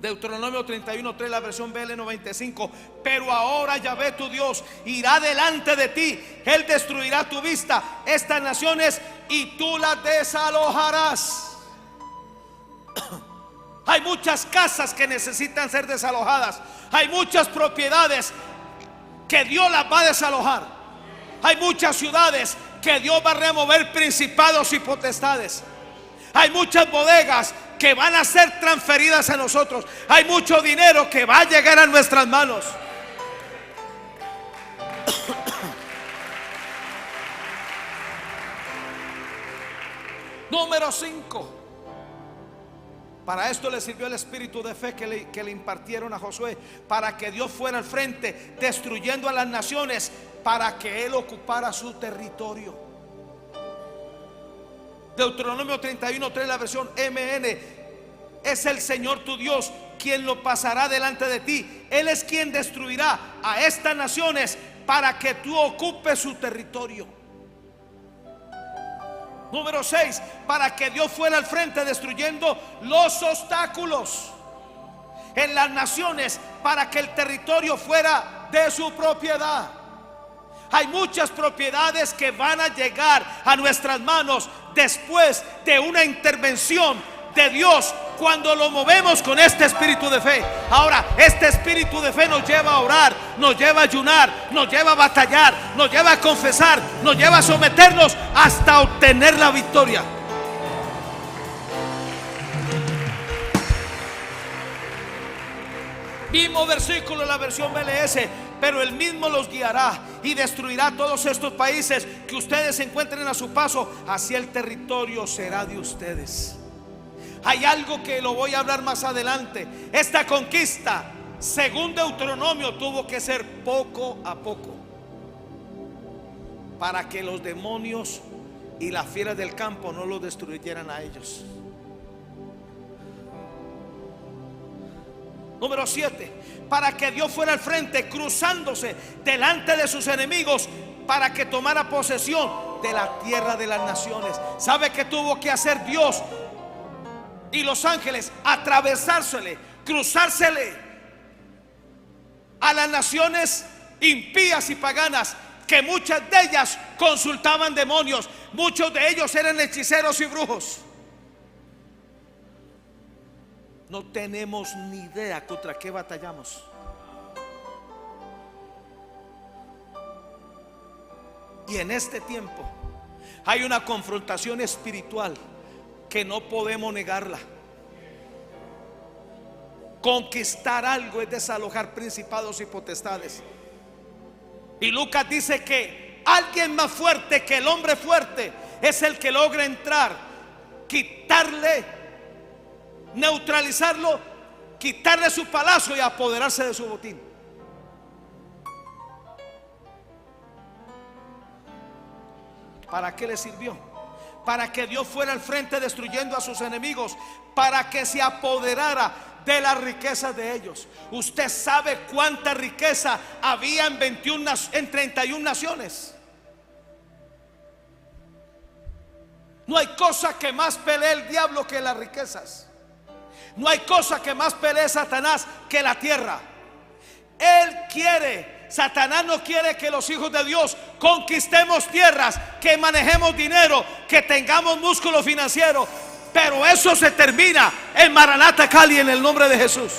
S1: Deuteronomio 31:3, la versión BL 95. Pero ahora Yahvé tu Dios irá delante de ti. Él destruirá a tu vista estas naciones y tú las desalojarás. Hay muchas casas que necesitan ser desalojadas. Hay muchas propiedades que Dios las va a desalojar. Hay muchas ciudades que Dios va a remover principados y potestades. Hay muchas bodegas que van a ser transferidas a nosotros. Hay mucho dinero que va a llegar a nuestras manos. Número 5. Para esto le sirvió el espíritu de fe que le impartieron a Josué, para que Dios fuera al frente, destruyendo a las naciones, para que él ocupara su territorio. Deuteronomio 31:3, la versión MN. Es el Señor tu Dios quien lo pasará delante de ti. Él es quien destruirá a estas naciones para que tú ocupes su territorio. Número 6. Para que Dios fuera al frente, destruyendo los obstáculos en las naciones, para que el territorio fuera de su propiedad. Hay muchas propiedades que van a llegar a nuestras manos después de una intervención de Dios, cuando lo movemos con este espíritu de fe. Ahora, este espíritu de fe nos lleva a orar, nos lleva a ayunar, nos lleva a batallar, nos lleva a confesar, nos lleva a someternos hasta obtener la victoria. Mismo versículo en la versión BLS. Pero él mismo los guiará y destruirá todos estos países que ustedes se encuentren a su paso. Así el territorio será de ustedes. Hay algo que lo voy a hablar más adelante. Esta conquista, según Deuteronomio, tuvo que ser poco a poco, para que los demonios y las fieras del campo no los destruyeran a ellos. Número 7. Para que Dios fuera al frente, cruzándose delante de sus enemigos, para que tomara posesión de la tierra de las naciones. ¿Sabe qué tuvo que hacer Dios y los ángeles? Atravesársele, cruzársele a las naciones impías y paganas, que muchas de ellas consultaban demonios. Muchos de ellos eran hechiceros y brujos. No tenemos ni idea contra qué batallamos. Y en este tiempo hay una confrontación espiritual que no podemos negarla. Conquistar algo es desalojar principados y potestades. Y Lucas dice que Alguien más fuerte que el hombre fuerte es el que logra entrar, quitarle, neutralizarlo, quitarle su palacio y apoderarse de su botín. ¿Para qué le sirvió? Para que Dios fuera al frente destruyendo a sus enemigos, para que se apoderara de las riquezas de ellos. Usted sabe cuánta riqueza había en 31 naciones. No hay cosa que más pelee el diablo que las riquezas. No hay cosa que más pelee Satanás que la tierra. Él quiere, Satanás no quiere que los hijos de Dios conquistemos tierras, que manejemos dinero, que tengamos músculo financiero. Pero eso se termina en Maranata, Cali, en el nombre de Jesús.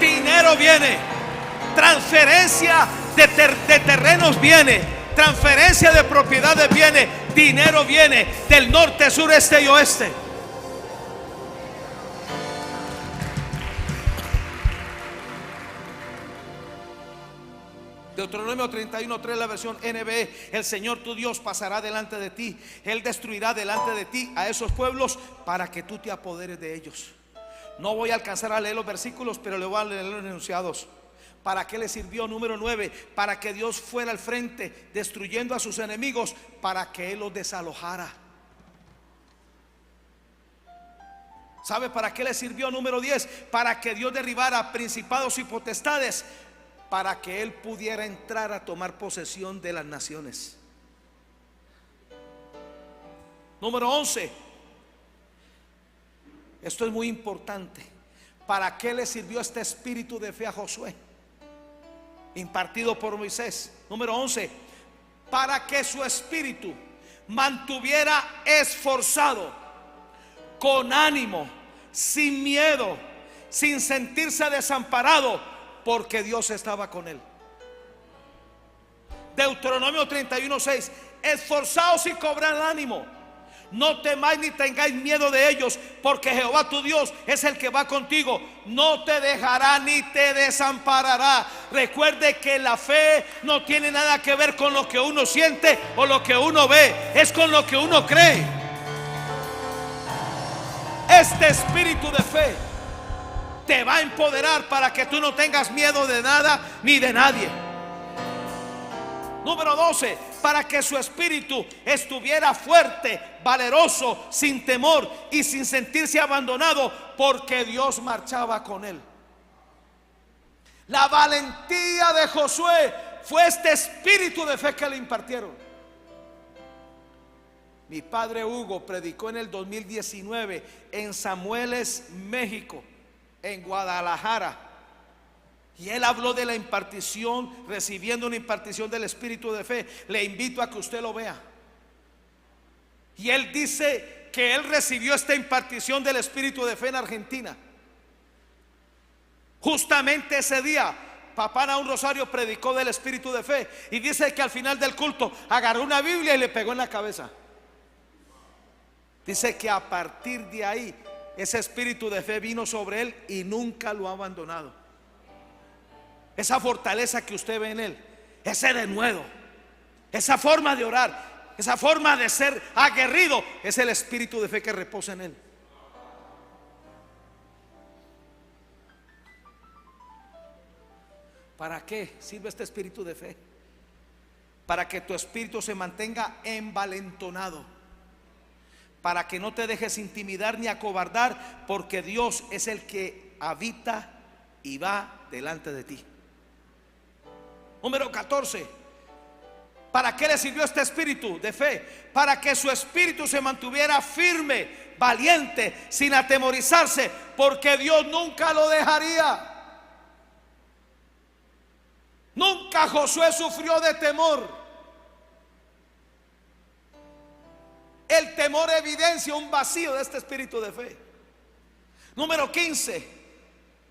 S1: Dinero viene, transferencia de terrenos viene, transferencia de propiedades viene, dinero viene del norte, sur, este y oeste. Deuteronomio 31:3, la versión NBE. El Señor tu Dios pasará delante de ti. Él destruirá delante de ti a esos pueblos para que tú te apoderes de ellos. No voy a alcanzar a leer los versículos, pero le voy a leer los enunciados. ¿Para qué le sirvió? Número 9, para que Dios fuera al frente destruyendo a sus enemigos, para que Él los desalojara. ¿Sabe para qué le sirvió? Número 10, para que Dios derribara principados y potestades, para que Él pudiera entrar a tomar posesión de las naciones. Número 11, esto es muy importante. ¿Para qué le sirvió este espíritu de fe a Josué, impartido por Moisés? Número 11, para que su espíritu mantuviera esforzado, con ánimo, sin miedo, sin sentirse desamparado, porque Dios estaba con él. Deuteronomio 31:6, esforzaos y cobrad ánimo, no temáis ni tengáis miedo de ellos, porque Jehová tu Dios es el que va contigo, no te dejará ni te desamparará. Recuerde que la fe no tiene nada que ver con lo que uno siente o lo que uno ve, es con lo que uno cree. Este espíritu de fe te va a empoderar para que tú no tengas miedo de nada ni de nadie. Número 12, para que su espíritu estuviera fuerte, valeroso, sin temor y sin sentirse abandonado, porque Dios marchaba con él. La valentía de Josué fue este espíritu de fe que le impartieron. Mi padre Hugo predicó en el 2019 en Samueles, México, en Guadalajara, y él habló de la impartición, recibiendo una impartición del espíritu de fe. Le invito a que usted lo vea. Y él dice que él recibió esta impartición del espíritu de fe en Argentina. Justamente ese día Papá Naún Rosario predicó del espíritu de fe, y dice que al final del culto agarró una Biblia y le pegó en la cabeza. Dice que a partir de ahí ese espíritu de fe vino sobre él y nunca lo ha abandonado. Esa fortaleza que usted ve en él, ese denuedo, esa forma de orar, esa forma de ser aguerrido, es el espíritu de fe que reposa en él. ¿Para qué sirve este espíritu de fe? Para que tu espíritu se mantenga envalentonado, para que no te dejes intimidar ni acobardar, porque Dios es el que habita y va delante de ti. Número 14, ¿para qué le sirvió este espíritu de fe? Para que su espíritu se mantuviera firme, valiente, sin atemorizarse, porque Dios nunca lo dejaría. Nunca Josué sufrió de temor. El temor evidencia un vacío de este espíritu de fe. Número 15,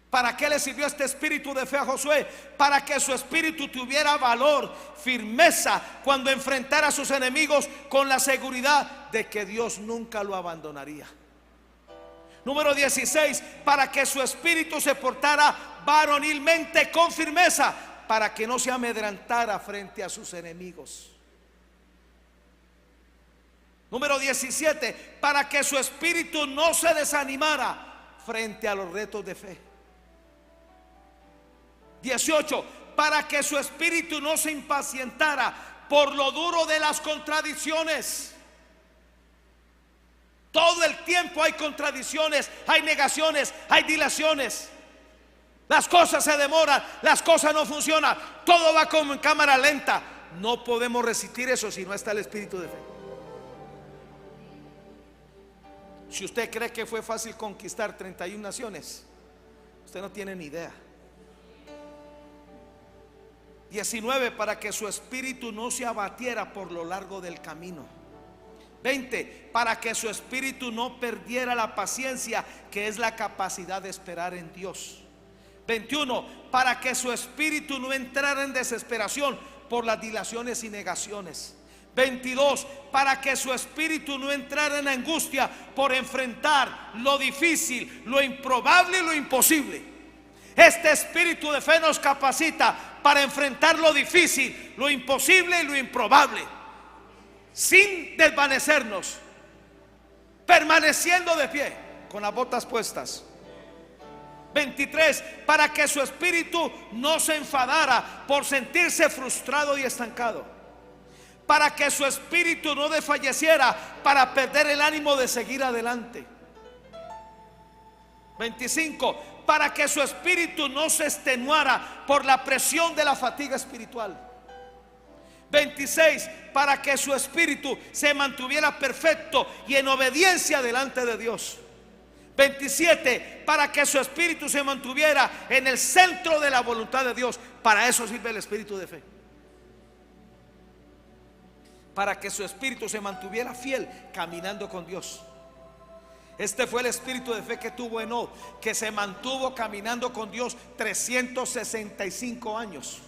S1: ¿para qué le sirvió este espíritu de fe a Josué? Para que su espíritu tuviera valor, firmeza, cuando enfrentara a sus enemigos, con la seguridad de que Dios nunca lo abandonaría. Número 16, para que su espíritu se portara varonilmente con firmeza, para que no se amedrantara frente a sus enemigos. Número 17, para que su espíritu no se desanimara frente a los retos de fe. 18, para que su espíritu no se impacientara por lo duro de las contradicciones. Todo el tiempo hay contradicciones, hay negaciones, hay dilaciones. Las cosas se demoran, las cosas no funcionan, todo va como en cámara lenta. No podemos resistir eso si no está el espíritu de fe. Si usted cree que fue fácil conquistar 31 naciones, usted no tiene ni idea. 19, para que su espíritu no se abatiera por lo largo del camino. 20, para que su espíritu no perdiera la paciencia, que es la capacidad de esperar en Dios. 21, para que su espíritu no entrara en desesperación por las dilaciones y negaciones. 22, para que su espíritu no entrara en angustia por enfrentar lo difícil, lo improbable y lo imposible. Este espíritu de fe nos capacita para enfrentar lo difícil, lo imposible y lo improbable, sin desvanecernos, permaneciendo de pie con las botas puestas. 23, para que su espíritu no se enfadara por sentirse frustrado y estancado, para que su espíritu no desfalleciera para perder el ánimo de seguir adelante. 25, para que su espíritu no se extenuara por la presión de la fatiga espiritual. 26, para que su espíritu se mantuviera perfecto y en obediencia delante de Dios. 27, para que su espíritu se mantuviera en el centro de la voluntad de Dios. Para eso sirve el espíritu de fe. Para que su espíritu se mantuviera fiel caminando con Dios. Este fue el espíritu de fe que tuvo Enoc, que se mantuvo caminando con Dios 365 años.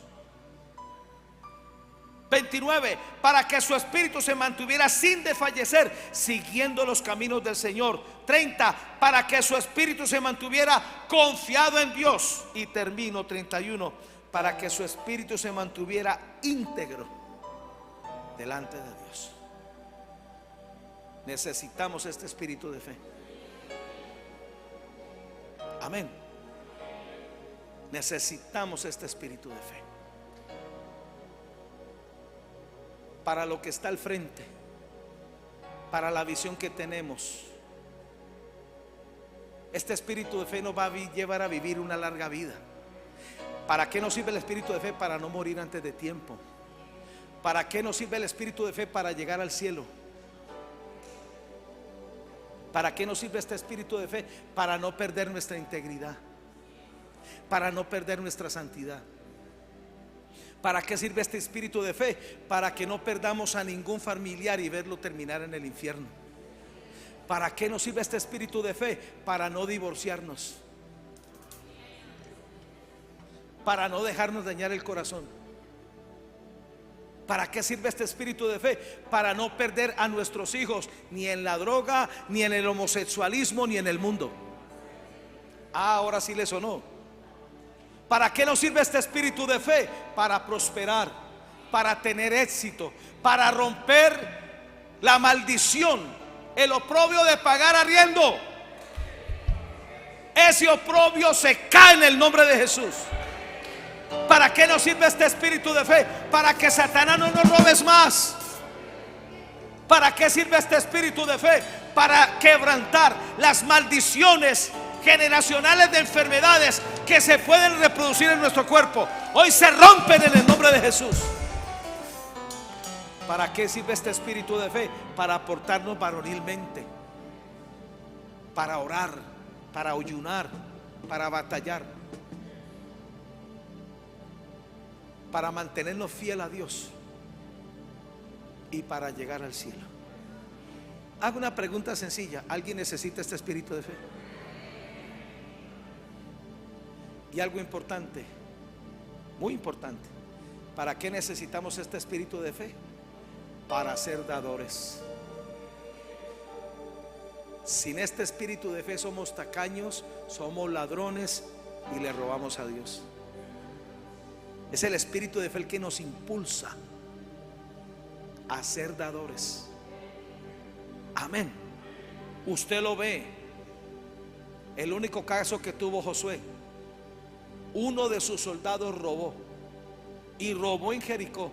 S1: 29, para que su espíritu se mantuviera sin desfallecer, siguiendo los caminos del Señor. 30, para que su espíritu se mantuviera confiado en Dios. Y termino, 31, para que su espíritu se mantuviera íntegro delante de Dios. Necesitamos este espíritu de fe. Amén. Necesitamos este espíritu de fe para lo que está al frente, para la visión que tenemos. Este espíritu de fe nos va a llevar a vivir una larga vida. ¿Para qué nos sirve el espíritu de fe? Para no morir antes de tiempo. ¿Para qué nos sirve el espíritu de fe? Para llegar al cielo. ¿Para qué nos sirve este espíritu de fe? Para no perder nuestra integridad, para no perder nuestra santidad. ¿Para qué sirve este espíritu de fe? Para que no perdamos a ningún familiar y verlo terminar en el infierno. ¿Para qué nos sirve este espíritu de fe? Para no divorciarnos, para no dejarnos dañar el corazón. ¿Para qué sirve este espíritu de fe? Para no perder a nuestros hijos ni en la droga, ni en el homosexualismo, ni en el mundo. Ahora sí le sonó. ¿Para qué nos sirve este espíritu de fe? Para prosperar, para tener éxito, para romper la maldición, el oprobio de pagar arriendo. Ese oprobio se cae en el nombre de Jesús. ¿Para qué nos sirve este espíritu de fe? Para que Satanás no nos robes más. ¿Para qué sirve este espíritu de fe? Para quebrantar las maldiciones generacionales de enfermedades que se pueden reproducir en nuestro cuerpo. Hoy se rompen en el nombre de Jesús. ¿Para qué sirve este espíritu de fe? Para aportarnos varonilmente, para orar, para ayunar, para batallar, para mantenernos fiel a Dios y para llegar al cielo. Hago una pregunta sencilla: ¿alguien necesita este espíritu de fe? Y algo importante, muy importante: ¿para qué necesitamos este espíritu de fe? Para ser dadores. Sin este espíritu de fe somos tacaños, somos ladrones y le robamos a Dios. Es el espíritu de fe el que nos impulsa a ser dadores. Amén. Usted lo ve. El único caso que tuvo Josué, uno de sus soldados robó, y robó en Jericó.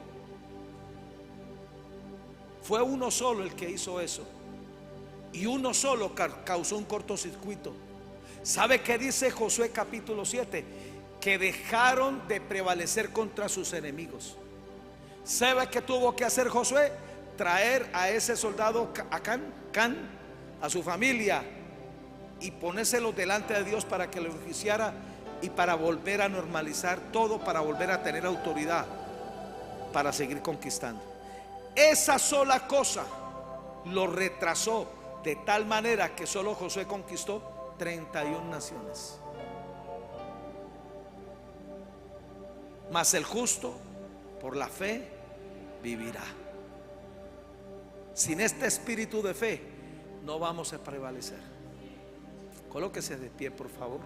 S1: Fue uno solo el que hizo eso, y uno solo causó un cortocircuito. ¿Sabe qué dice Josué capítulo 7? Que dejaron de prevalecer contra sus enemigos. ¿Sabe qué tuvo que hacer Josué? Traer a ese soldado Acán, a su familia, y ponérselo delante de Dios para que lo enjuiciara y para volver a normalizar todo, para volver a tener autoridad, para seguir conquistando. Esa sola cosa lo retrasó de tal manera que solo Josué conquistó 31 naciones. Mas el justo por la fe vivirá. Sin este espíritu de fe no vamos a prevalecer. Colóquese de pie, por favor.